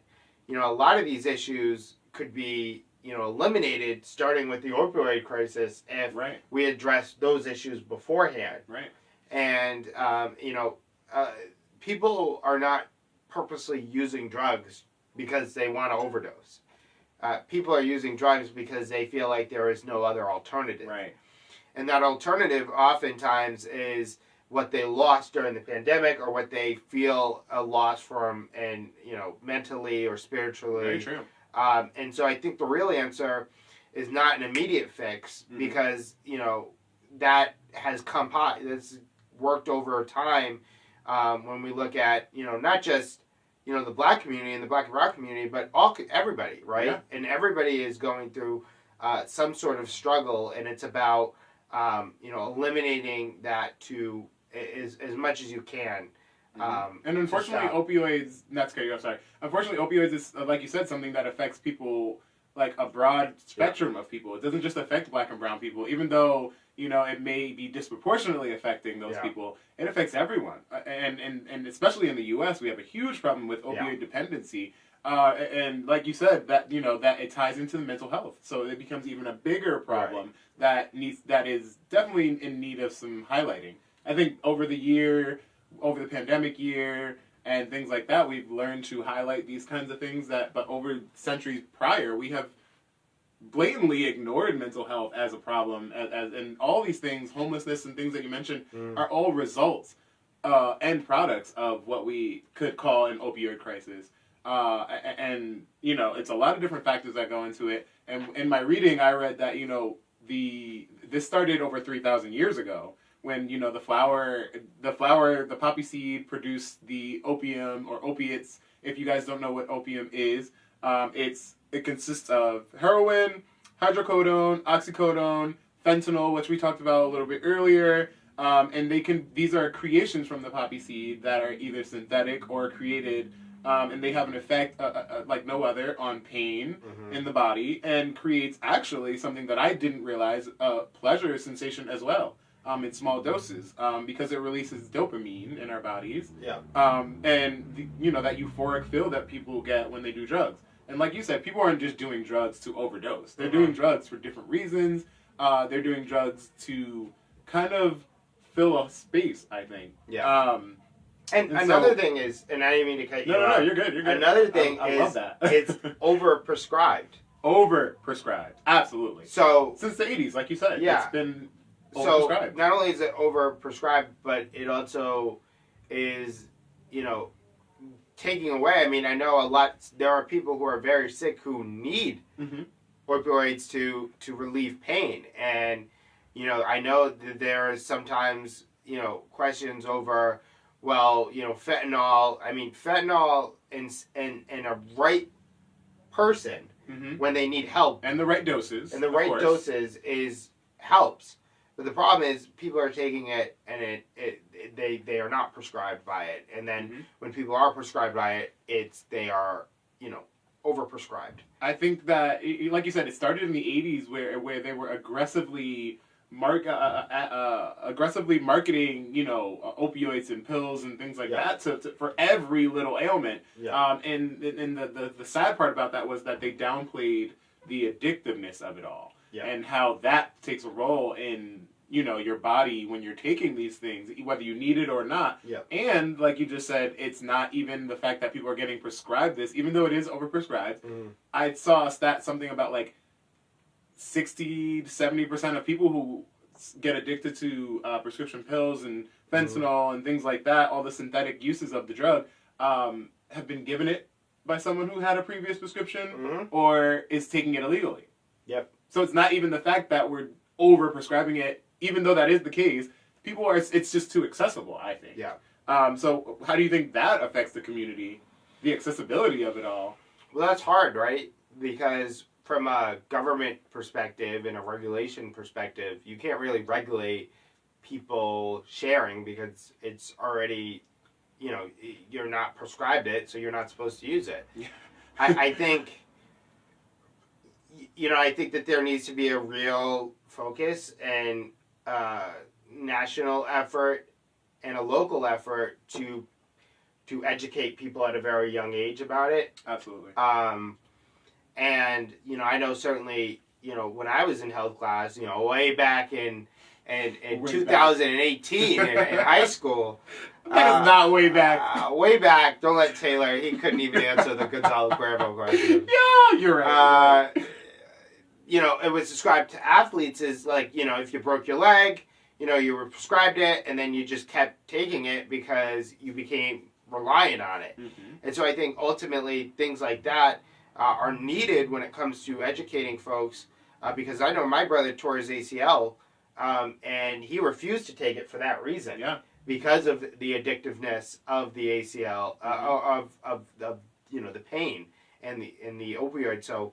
a lot of these issues could be, eliminated starting with the opioid crisis if we address those issues beforehand. Right. And, people are not purposely using drugs because they want to overdose. People are using drugs because they feel like there is no other alternative. Right. And that alternative oftentimes is what they lost during the pandemic or what they feel a loss from, and mentally or spiritually. Very true. And so I think the real answer is not an immediate fix because that has that's worked over time. When we look at not just the Black community and the Black and Brown community, but everybody, right? Yeah. And everybody is going through some sort of struggle, and it's about eliminating that to as much as you can. And unfortunately, opioids. Not to cut you off. Sorry. Unfortunately, opioids is, like you said, something that affects people, like a broad spectrum of people. It doesn't just affect Black and brown people, even though it may be disproportionately affecting those people. It affects everyone, and especially in the U.S., we have a huge problem with opioid dependency. And like you said, that that it ties into the mental health, so it becomes even a bigger problem that is definitely in need of some highlighting. I think over the pandemic year and things like that, we've learned to highlight these kinds of things but over centuries prior, we have blatantly ignored mental health as a problem, and all these things, homelessness and things that you mentioned, are all results and products of what we could call an opioid crisis. And it's a lot of different factors that go into it. And in my reading, I read that this started over 3,000 years ago, when the poppy seed produced the opium or opiates. If you guys don't know what opium is, it consists of heroin, hydrocodone, oxycodone, fentanyl, which we talked about a little bit earlier. And these are creations from the poppy seed that are either synthetic or created. And they have an effect like no other on pain in the body, and creates actually something that I didn't realize, pleasure sensation as well, in small doses, because it releases dopamine in our bodies. And that euphoric feel that people get when they do drugs. And like you said, people aren't just doing drugs to overdose. They're doing drugs for different reasons. They're doing drugs to kind of fill a space, I think. And another thing is, and I didn't mean to cut you off. No, you're good. Another thing I is, love that. it's overprescribed. Overprescribed, absolutely. So since the 80s, like you said, it's been overprescribed. So not only is it overprescribed, but it also is, taking away. I mean, I know there are people who are very sick who need opioids to relieve pain, and I know that there is sometimes questions over. Well, fentanyl. I mean, fentanyl in a right person when they need help, and the right doses, helps. But the problem is people are taking it, and they are not prescribed by it. And then when people are prescribed by it, they are overprescribed. I think that, like you said, it started in the 80s where they were aggressively marketing, opioids and pills and things like that for every little ailment. And the sad part about that was that they downplayed the addictiveness of it all, and how that takes a role in your body when you're taking these things, whether you need it or not. And like you just said, it's not even the fact that people are getting prescribed this, even though it is overprescribed. I saw a stat, something about like 60 to 70% of people who get addicted to prescription pills and fentanyl and things like that, all the synthetic uses of the drug, have been given it by someone who had a previous prescription or is taking it illegally. So it's not even the fact that we're over-prescribing it, even though that is the case. It's just too accessible, I think. So how do you think that affects the community, the accessibility of it all? Well, that's hard, right? Because from a government perspective and a regulation perspective, you can't really regulate people sharing because it's already, you're not prescribed it, so you're not supposed to use it. I think, I think that there needs to be a real focus and national effort and a local effort to educate people at a very young age about it. Absolutely. And, I know certainly, when I was in health class, way back in 2018 in high school. That is not way back. Way back. Don't let Taylor, he couldn't even answer the Gonzalo Cuervo question. Yeah, you're right. It was described to athletes as like, if you broke your leg, you were prescribed it, and then you just kept taking it because you became reliant on it. And so I think ultimately things like that are needed when it comes to educating folks, because I know my brother tore his ACL, and he refused to take it for that reason. Because of the addictiveness of the ACL, of the pain and the opioid. So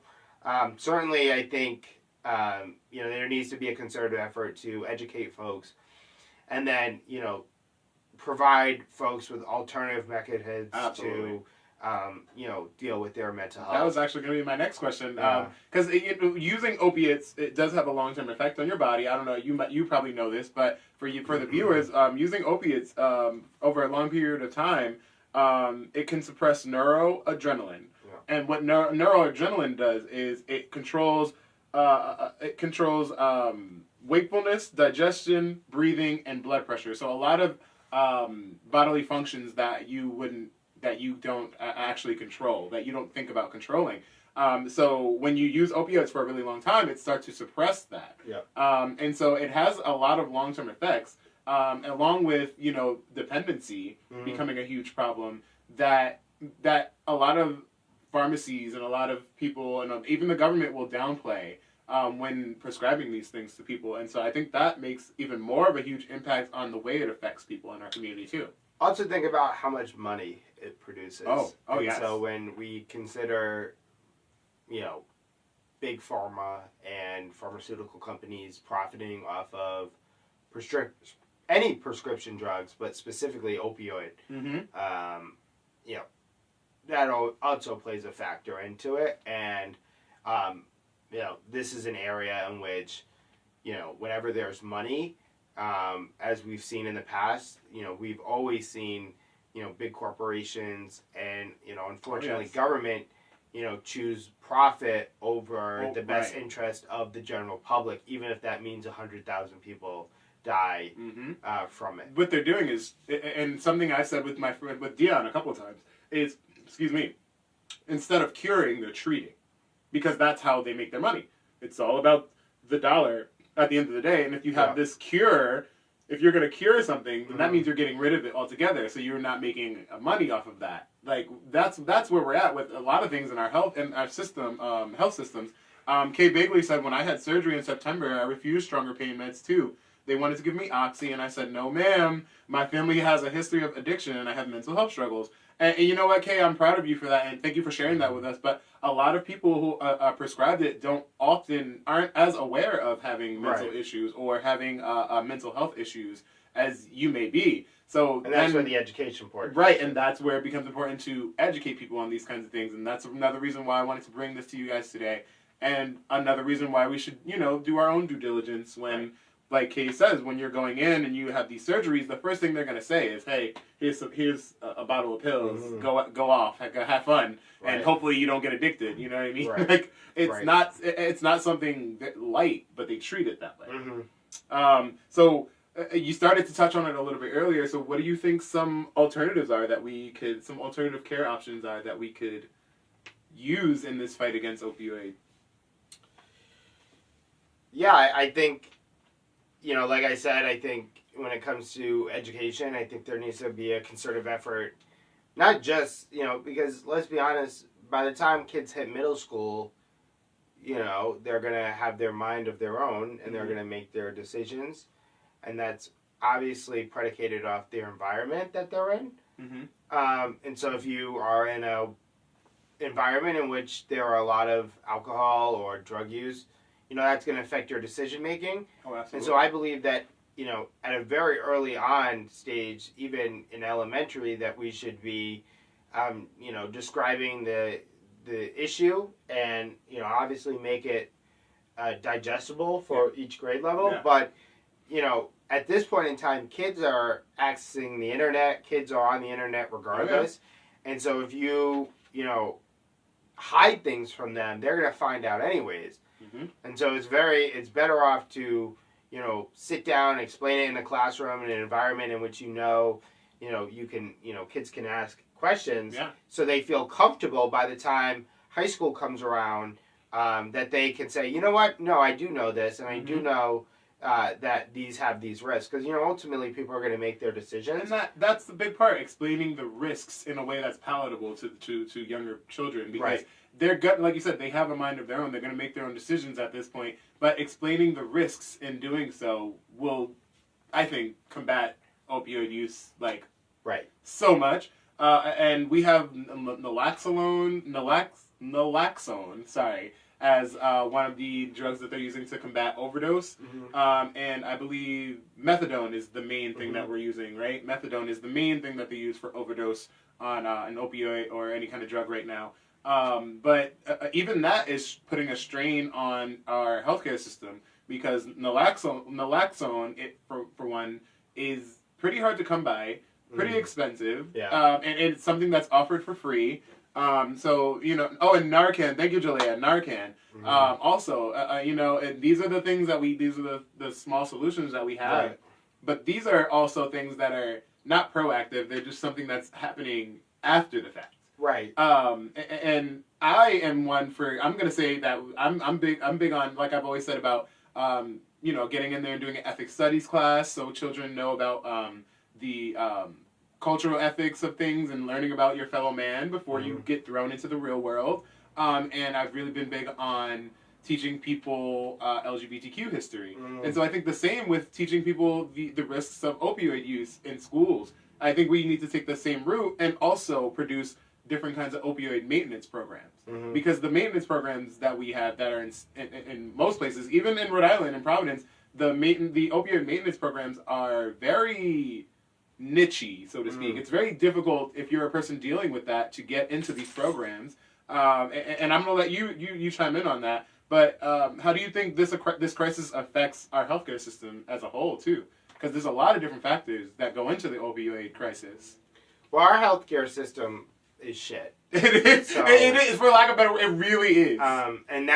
certainly I think there needs to be a concerted effort to educate folks, and then provide folks with alternative methods Absolutely. to deal with their mental health. That was actually going to be my next question. Yeah. Because using opiates, it does have a long-term effect on your body. I don't know, you probably know this, but for the viewers, using opiates over a long period of time, it can suppress neuroadrenaline. Yeah. And what neuroadrenaline does is it controls wakefulness, digestion, breathing, and blood pressure. So a lot of bodily functions that you don't actually control, that you don't think about controlling. So when you use opioids for a really long time, it starts to suppress that. Yeah. And so it has a lot of long-term effects, along with dependency becoming a huge problem that a lot of pharmacies and a lot of people and even the government will downplay when prescribing these things to people. And so I think that makes even more of a huge impact on the way it affects people in our community too. Also think about how much money it produces. Oh, and yes. So when we consider, big pharma and pharmaceutical companies profiting off of any prescription drugs, but specifically opioid, that also plays a factor into it. And, this is an area in which, whenever there's money, as we've seen in the past, we've always seen, big corporations and, unfortunately, government, choose profit over the best interest of the general public, even if that means 100,000 people die from it. What they're doing is, and something I said with with Dion a couple of times, is, instead of curing, they're treating. Because that's how they make their money. It's all about the dollar at the end of the day. And if you have this cure, if you're going to cure something, then that means you're getting rid of it altogether. So you're not making money off of that. Like that's where we're at with a lot of things in our health and our system, health systems. Kay Bagley said when I had surgery in September, I refused stronger pain meds too. They wanted to give me Oxy, and I said, no, ma'am. My family has a history of addiction, and I have mental health struggles. And you know what, Kay? I'm proud of you for that, and thank you for sharing that with us. But a lot of people who are prescribed it aren't as aware of having mental issues or having mental health issues as you may be. So and that's where the education part. Right, and that's where it becomes important to educate people on these kinds of things. And that's another reason why I wanted to bring this to you guys today. And another reason why we should, do our own due diligence when, like Kay says, when you're going in and you have these surgeries, the first thing they're going to say is, hey, here's a bottle of pills, go off, have fun, and hopefully you don't get addicted, you know what I mean? Right. Like, it's not something light, but they treat it that way. So you started to touch on it a little bit earlier, so what do you think some alternatives are some alternative care options are that we could use in this fight against opioid? Yeah, I think, like I said, I think when it comes to education, I think there needs to be a concerted effort, not just, because let's be honest, by the time kids hit middle school, they're going to have their mind of their own and they're going to make their decisions. And that's obviously predicated off their environment that they're in. And so if you are in a environment in which there are a lot of alcohol or drug use, that's going to affect your decision making. Oh, absolutely. And so I believe that, at a very early on stage, even in elementary, that we should be, describing the issue and, obviously make it digestible for each grade level. Yeah. But, at this point in time, kids are accessing the internet. Kids are on the internet regardless. And so if you, hide things from them, they're going to find out anyways. And so it's better off to, sit down and explain it in a classroom in an environment in which you can, kids can ask questions so they feel comfortable by the time high school comes around, that they can say, you know what, no, I do know this, and I do know that these have these risks. Because, ultimately people are going to make their decisions. And that's the big part, explaining the risks in a way that's palatable to younger children. Because they're like you said, they have a mind of their own. They're going to make their own decisions at this point. But explaining the risks in doing so will, I think, combat opioid use so much. And we have naloxone, as one of the drugs that they're using to combat overdose. And I believe methadone is the main thing that we're using, right? Methadone is the main thing that they use for overdose on an opioid or any kind of drug right now. But even that is putting a strain on our healthcare system because naloxone for one, is pretty hard to come by, pretty expensive, and it's something that's offered for free. So, you know, and Narcan, thank you, Jalea, Narcan. Also, you know, and these are the things that these are the small solutions that we have. Right. But these are also things that are not proactive. They're just something that's happening after the fact. Right. And I am one for, I'm going to say that I'm big on, like I've always said about, you know, getting in there and doing an ethics studies class so children know about the cultural ethics of things and learning about your fellow man before you get thrown into the real world. And I've really been big on teaching people LGBTQ history. And so I think the same with teaching people the risks of opioid use in schools. I think we need to take the same route and also produce different kinds of opioid maintenance programs. Because the maintenance programs that we have that are in most places, even in Rhode Island and Providence, the opioid maintenance programs are very niche-y, so to speak. It's very difficult if you're a person dealing with that to get into these programs. And I'm going to let you chime in on that. But how do you think this crisis affects our healthcare system as a whole, too? Because there's a lot of different factors that go into the opioid crisis. Well, our healthcare system is shit. It is. So, it is, for lack of better, it really is. And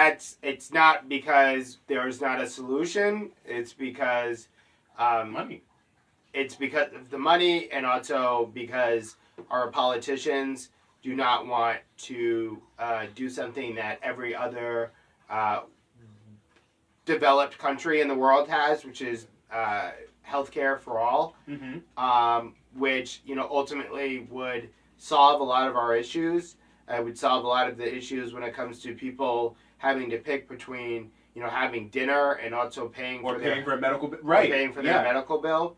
it's not because there's not a solution. It's because money. It's because of the money, and also because our politicians do not want to do something that every other developed country in the world has, which is healthcare for all, which, you know, ultimately would solve a lot of our issues. It would solve a lot of the issues when it comes to people having to pick between, you know, having dinner and also paying for a medical bill. Right. Paying for their medical bill.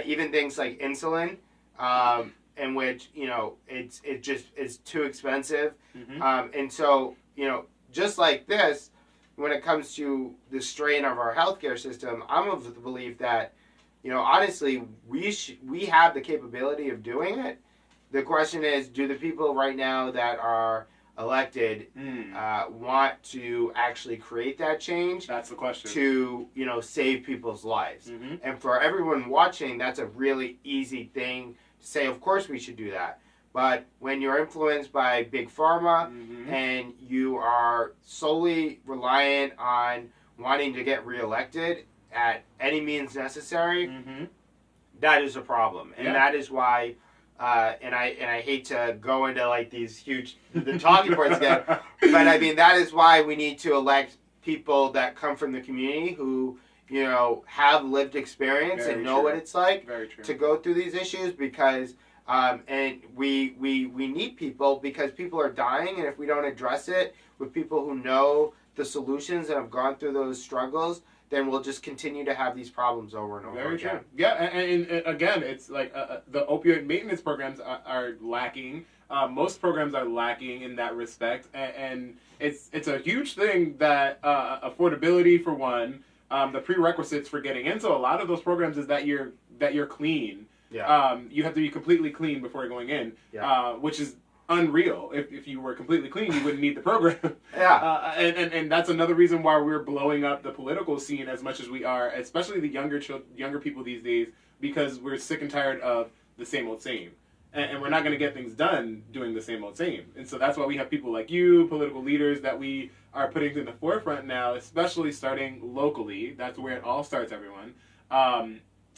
Even things like insulin, in which, you know, it's too expensive. And so, you know, just like this, when it comes to the strain of our healthcare system, I'm of the belief that, you know, honestly, we have the capability of doing it. The question is, do the people right now that are elected want to actually create that change? That's the question. To, you know, save people's lives. And for everyone watching, that's a really easy thing to say, of course we should do that. But when you're influenced by Big Pharma and you are solely reliant on wanting to get reelected at any means necessary, that is a problem. And that is why, and I hate to go into like these huge the talking points again, but I mean, that is why we need to elect people that come from the community who, you know, have lived experience and know what it's like to go through these issues, because and we need people, because people are dying, and if we don't address it with people who know the solutions and have gone through those struggles, then we'll just continue to have these problems over and over again. Very true. Yeah, and again, it's like the opioid maintenance programs are lacking. Most programs are lacking in that respect, and it's a huge thing that affordability, for one, the prerequisites for getting into a lot of those programs is that you're clean. Yeah. You have to be completely clean before going in, which is unreal. If you were completely clean, you wouldn't need the program. And that's another reason why we're blowing up the political scene as much as we are, especially the younger people these days, because we're sick and tired of the same old same. And we're not going to get things done doing the same old same. And so that's why we have people like you, political leaders, that we are putting in the forefront now, especially starting locally. That's where it all starts, everyone.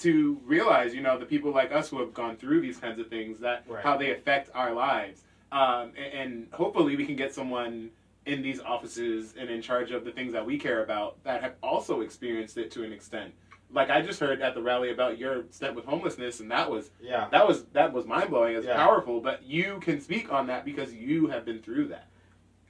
To realize, you know, the people like us who have gone through these kinds of things, that how they affect our lives. And hopefully we can get someone in these offices and in charge of the things that we care about that have also experienced it to an extent. Like I just heard at the rally about your stint with homelessness, and that was mind blowing. It's powerful, but you can speak on that because you have been through that.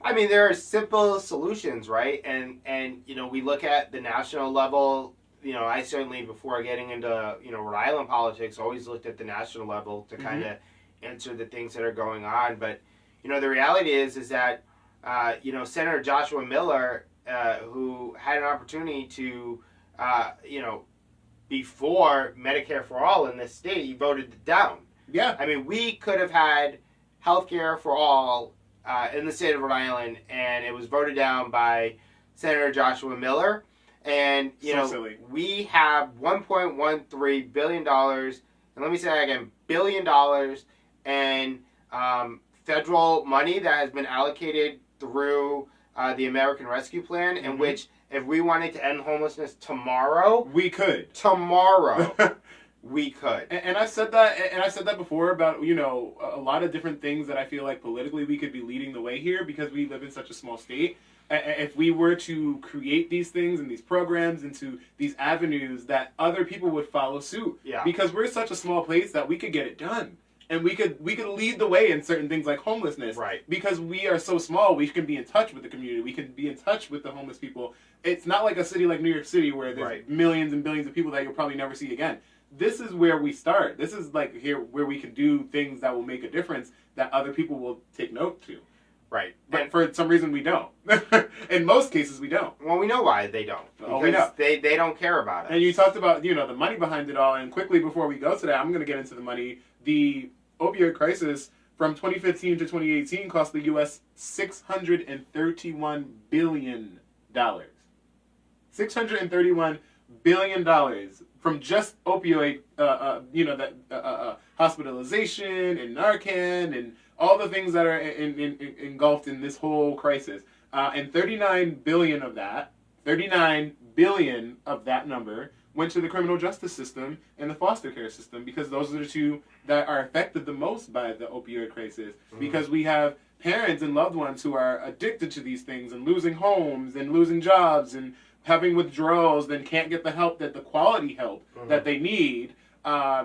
I mean, there are simple solutions, right? And you know, we look at the national level. You know, I certainly, before getting into, you know, Rhode Island politics, always looked at the national level to kind of answer the things that are going on. But, you know, the reality is that Senator Joshua Miller, who had an opportunity to, before Medicare for All in this state, he voted it down. Yeah. I mean, we could have had healthcare for all in the state of Rhode Island, and it was voted down by Senator Joshua Miller. And, Silly. we have $1.13 billion, and let me say that again, $1 billion, and federal money that has been allocated through the American Rescue Plan, in which if we wanted to end homelessness tomorrow, we could. Tomorrow, we could. And I said that, and I said that before about a lot of different things that I feel like politically we could be leading the way here because we live in such a small state. If we were to create these things and these programs into these avenues, that other people would follow suit. Yeah. Because we're such a small place that we could get it done. And we could lead the way in certain things like homelessness. Right. Because we are so small, we can be in touch with the community. We can be in touch with the homeless people. It's not like a city like New York City where there's millions and billions of people that you'll probably never see again. This is where we start. This is like here where we can do things that will make a difference that other people will take note to. Right. But for some reason we don't. In most cases we don't. Well, we know why they don't. Because we know. They don't care about us. And you talked about, the money behind it all. And quickly before we go to that, I'm going to get into the money. The opioid crisis from 2015 to 2018 cost the U.S. $631 billion. $631 billion from just opioid, hospitalization and Narcan and all the things that are engulfed in this whole crisis. And 39 billion of that number went to the criminal justice system and the foster care system because those are the two that are affected the most by the opioid crisis. Because we have parents and loved ones who are addicted to these things and losing homes and losing jobs and having withdrawals, then can't get the help, the quality help that they need.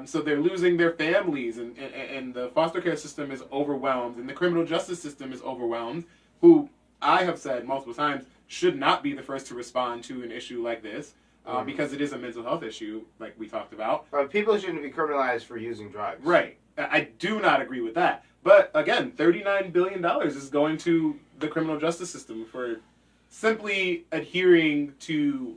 So they're losing their families, and the foster care system is overwhelmed, and the criminal justice system is overwhelmed, who I have said multiple times should not be the first to respond to an issue like this, because it is a mental health issue, like we talked about. People shouldn't be criminalized for using drugs. Right. I do not agree with that. But again, $39 billion is going to the criminal justice system for simply adhering to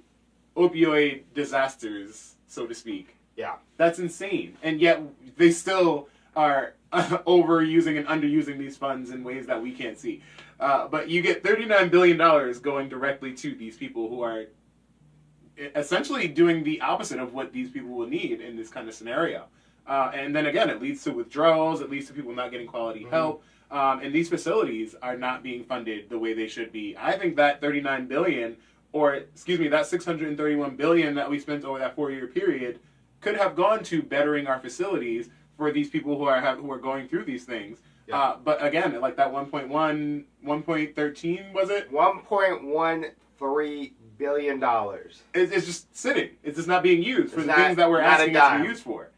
opioid disasters, so to speak. Yeah. That's insane. And yet they still are overusing and underusing these funds in ways that we can't see. But you get $39 billion going directly to these people who are essentially doing the opposite of what these people will need in this kind of scenario. And then again, it leads to withdrawals. It leads to people not getting quality help. And these facilities are not being funded the way they should be. I think that $39 billion, that $631 billion that we spent over that 4-year period could have gone to bettering our facilities for these people who are going through these things. Yeah. But again, like that 1.13, was it? $1.13 billion. It's just sitting. It's just not being used for the things that we're asking it to be used for.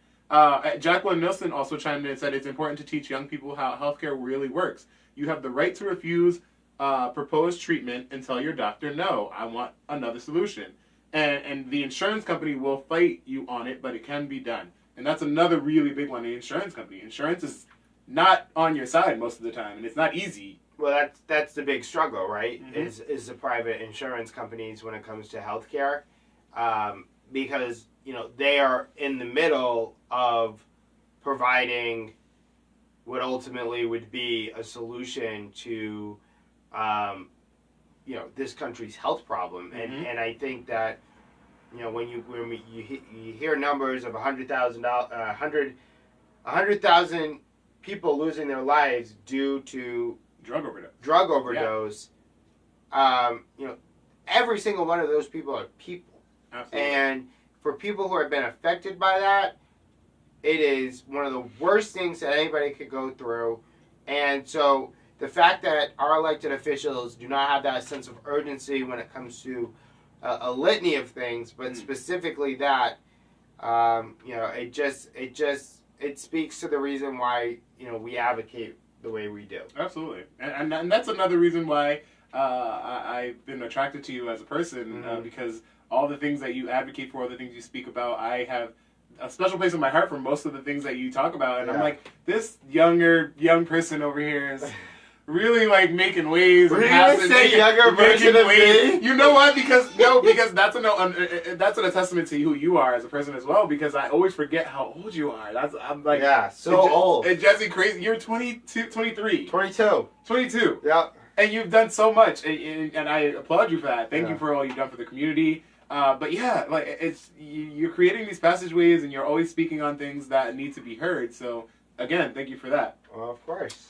Jacqueline Nilsson also chimed in and said it's important to teach young people how healthcare really works. You have the right to refuse proposed treatment and tell your doctor, no, I want another solution. And the insurance company will fight you on it, but it can be done. And that's another really big one, the insurance company. Insurance is not on your side most of the time, and it's not easy. Well, that's the big struggle, right? Is the private insurance companies when it comes to healthcare, because they are in the middle of providing what ultimately would be a solution to this country's health problem, and I think that when you hear numbers of 100,000 people losing their lives due to drug overdose. Every single one of those people are people. Absolutely. And for people who have been affected by that, it is one of the worst things that anybody could go through. And so the fact that our elected officials do not have that sense of urgency when it comes to a litany of things, but specifically that, it speaks to the reason why we advocate the way we do. Absolutely, and that's another reason why I've been attracted to you as a person, because all the things that you advocate for, all the things you speak about, I have a special place in my heart for most of the things that you talk about, and I'm like, this young person over here is really like making waves. Were you gonna say younger version of me? You know what? Because that's a testament to who you are as a person as well. Because I always forget how old you are. I'm like old. And Jesse, crazy. You're 22, 23. 22. 22. Yeah. And you've done so much, and I applaud you for that. Thank you for all you've done for the community. But yeah, like you're creating these passageways, and you're always speaking on things that need to be heard. So again, thank you for that. Well, of course.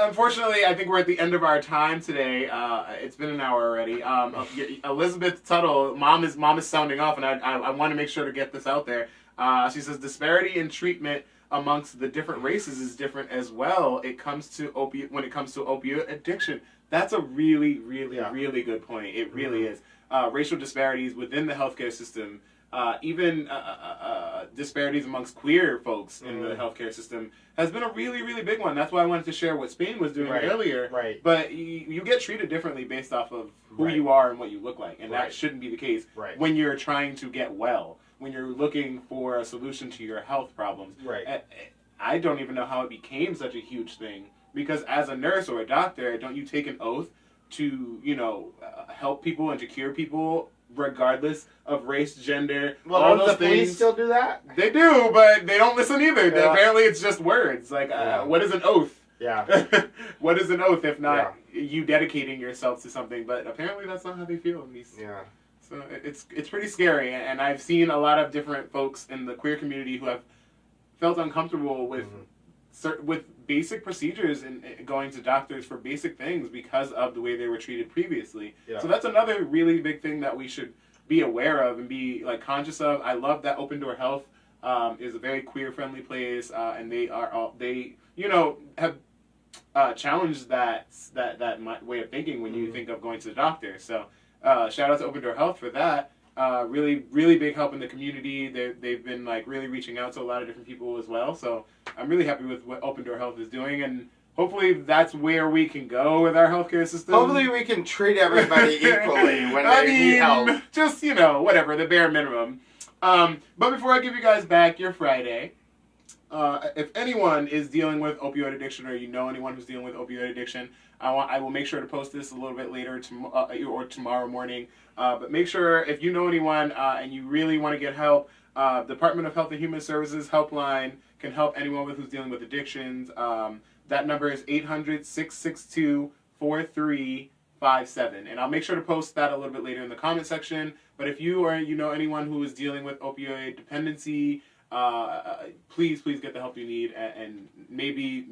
Unfortunately, I think we're at the end of our time today. It's been an hour already. Elizabeth Tuttle, mom is sounding off, and I want to make sure to get this out there. She says disparity in treatment amongst the different races is different as well. When it comes to opioid addiction. That's a really, really, really good point. It really is. Racial disparities within the healthcare system, even disparities amongst queer folks in the healthcare system has been a really, really big one. That's why I wanted to share what Spain was doing earlier. Right. But you get treated differently based off of who you are and what you look like. And that shouldn't be the case when you're trying to get well, when you're looking for a solution to your health problems. Right. I don't even know how it became such a huge thing. Because as a nurse or a doctor, don't you take an oath to, help people and to cure people regardless of race, gender, all those things? Police still do that? They do, but they don't listen either. Apparently it's just words. Like, what is an oath? Yeah. What is an oath if not you dedicating yourself to something? But apparently that's not how they feel. So it's pretty scary. And I've seen a lot of different folks in the queer community who have felt uncomfortable with basic procedures and going to doctors for basic things because of the way they were treated previously. Yeah. So that's another really big thing that we should be aware of and be like conscious of. I love that Open Door Health is a very queer friendly place, and they have challenged that way of thinking when you think of going to the doctor. So shout out to Open Door Health for that. Really, really big help in the community. They've been like really reaching out to a lot of different people as well. So I'm really happy with what Open Door Health is doing, and hopefully that's where we can go with our healthcare system. Hopefully we can treat everybody equally when they need help. Just whatever, the bare minimum. But before I give you guys back your Friday, if anyone is dealing with opioid addiction, or you know anyone who's dealing with opioid addiction, I will make sure to post this a little bit later or tomorrow morning. But make sure, if you know anyone and you really want to get help, Department of Health and Human Services helpline can help anyone who's dealing with addictions. That number is 800-662-4357. And I'll make sure to post that a little bit later in the comment section. But if you or you know anyone who is dealing with opioid dependency, please get the help you need. And maybe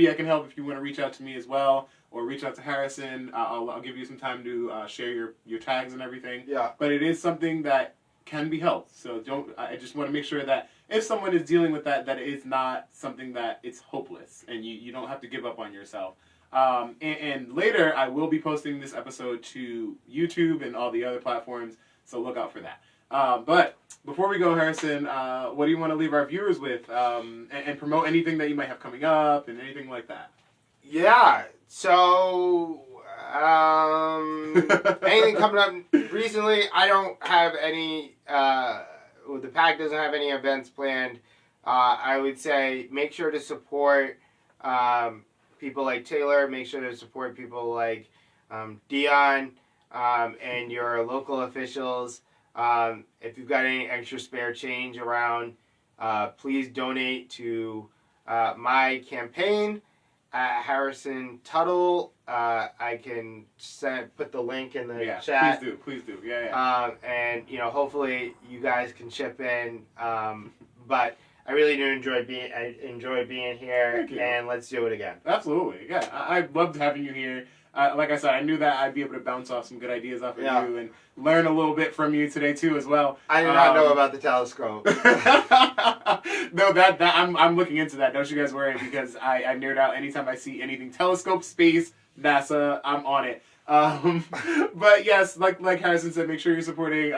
I can help if you want to reach out to me as well. Or reach out to Harrison. I'll give you some time to share your tags and everything. Yeah. But it is something that can be helped. So I just want to make sure that if someone is dealing with that it is not something that it's hopeless and you don't have to give up on yourself. And later I will be posting this episode to YouTube and all the other platforms. So look out for that. But before we go, Harrison, what do you want to leave our viewers with? And promote anything that you might have coming up and anything like that. Yeah. So, anything coming up recently? I don't have any, the PAC doesn't have any events planned. I would say make sure to support people like Taylor, make sure to support people like Dion and your local officials. If you've got any extra spare change around, please donate to my campaign. Harrison Tuttle. I can put the link in the chat. Please do. Yeah. And hopefully you guys can chip in. But I really do enjoy being here, and let's do it again. Absolutely. Yeah, I loved having you here. Like I said, I knew that I'd be able to bounce off some good ideas off of you and learn a little bit from you today too as well. I did not know about the telescope. No, I'm looking into that. Don't you guys worry, because I nerd out anytime I see anything telescope, space, NASA. I'm on it. But yes, like Harrison said, make sure you're supporting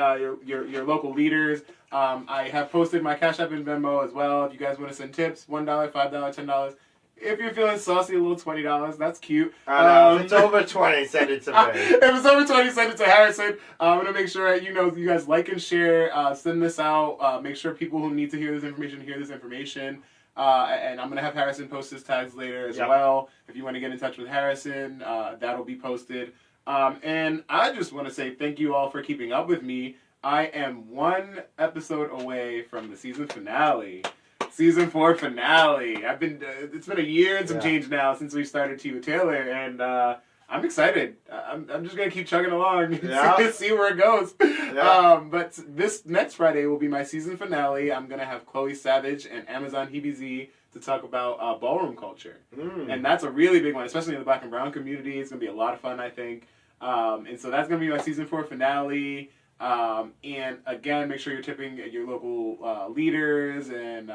your local leaders. I have posted my Cash App and Venmo as well. If you guys want to send tips, $1, $5, $10. If you're feeling saucy, a little $20. That's cute. I know. If it's over 20, send it to me. If it's over 20, send it to Harrison. I'm going to make sure you guys like and share. Send this out. Make sure people who need to hear this information hear this information. And I'm going to have Harrison post his tags later as well. If you want to get in touch with Harrison, that'll be posted. And I just want to say thank you all for keeping up with me. I am one episode away from the season finale. Season 4 finale. It's been a year and some change now since we started Tea with Taylor, and I'm excited. I'm just gonna keep chugging along and see where it goes. Yeah. But this next Friday will be my season finale. I'm gonna have Chloe Savage and Amazon Hebe to talk about ballroom culture, and that's a really big one, especially in the Black and Brown community. It's gonna be a lot of fun, I think. And so that's gonna be my season 4 finale. And again, make sure you're tipping your local leaders and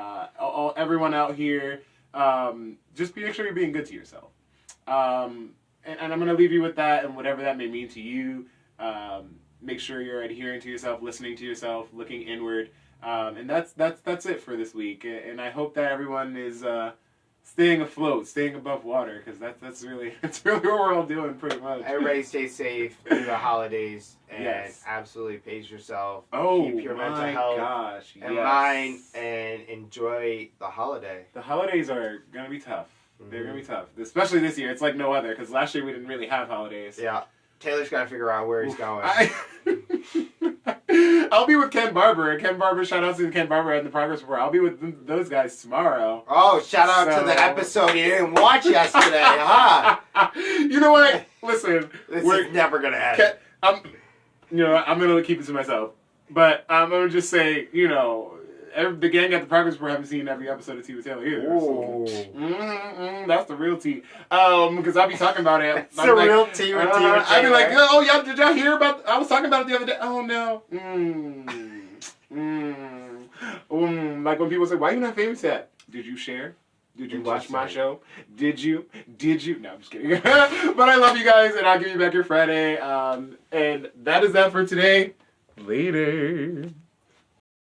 everyone out here. Just make sure you're being good to yourself. And I'm going to leave you with that and whatever that may mean to you. Make sure you're adhering to yourself, listening to yourself, looking inward. And that's it for this week. And I hope that everyone is staying afloat, staying above water, because that's really what we're all doing pretty much. Everybody stay safe through the holidays and absolutely pace yourself. Keep your mental health in mind and enjoy the holiday. The holidays are going to be tough. They're going to be tough, especially this year. It's like no other, because last year we didn't really have holidays. Yeah. Taylor's got to figure out where he's going. I'll be with Ken Barber. Ken Barber, shout out to Ken Barber and the Progress Report. I'll be with those guys tomorrow. Oh, shout out to the episode you didn't watch yesterday, huh? You know what? Listen. This is never going to happen. I'm going to keep it to myself. But I'm going to just say, the gang at the Progress Report haven't seen every episode of Tea with Taylor either. So, that's the real tea. Because I'll be talking about it. It's the real tea with Tea with Taylor. I'll be like, oh, yeah, did y'all hear about... I was talking about it the other day. Oh, no. Like when people say, why are you not famous yet? Did you share? Did you watch my show? Did you? No, I'm just kidding. But I love you guys, and I'll give you back your Friday. And that is that for today. Later.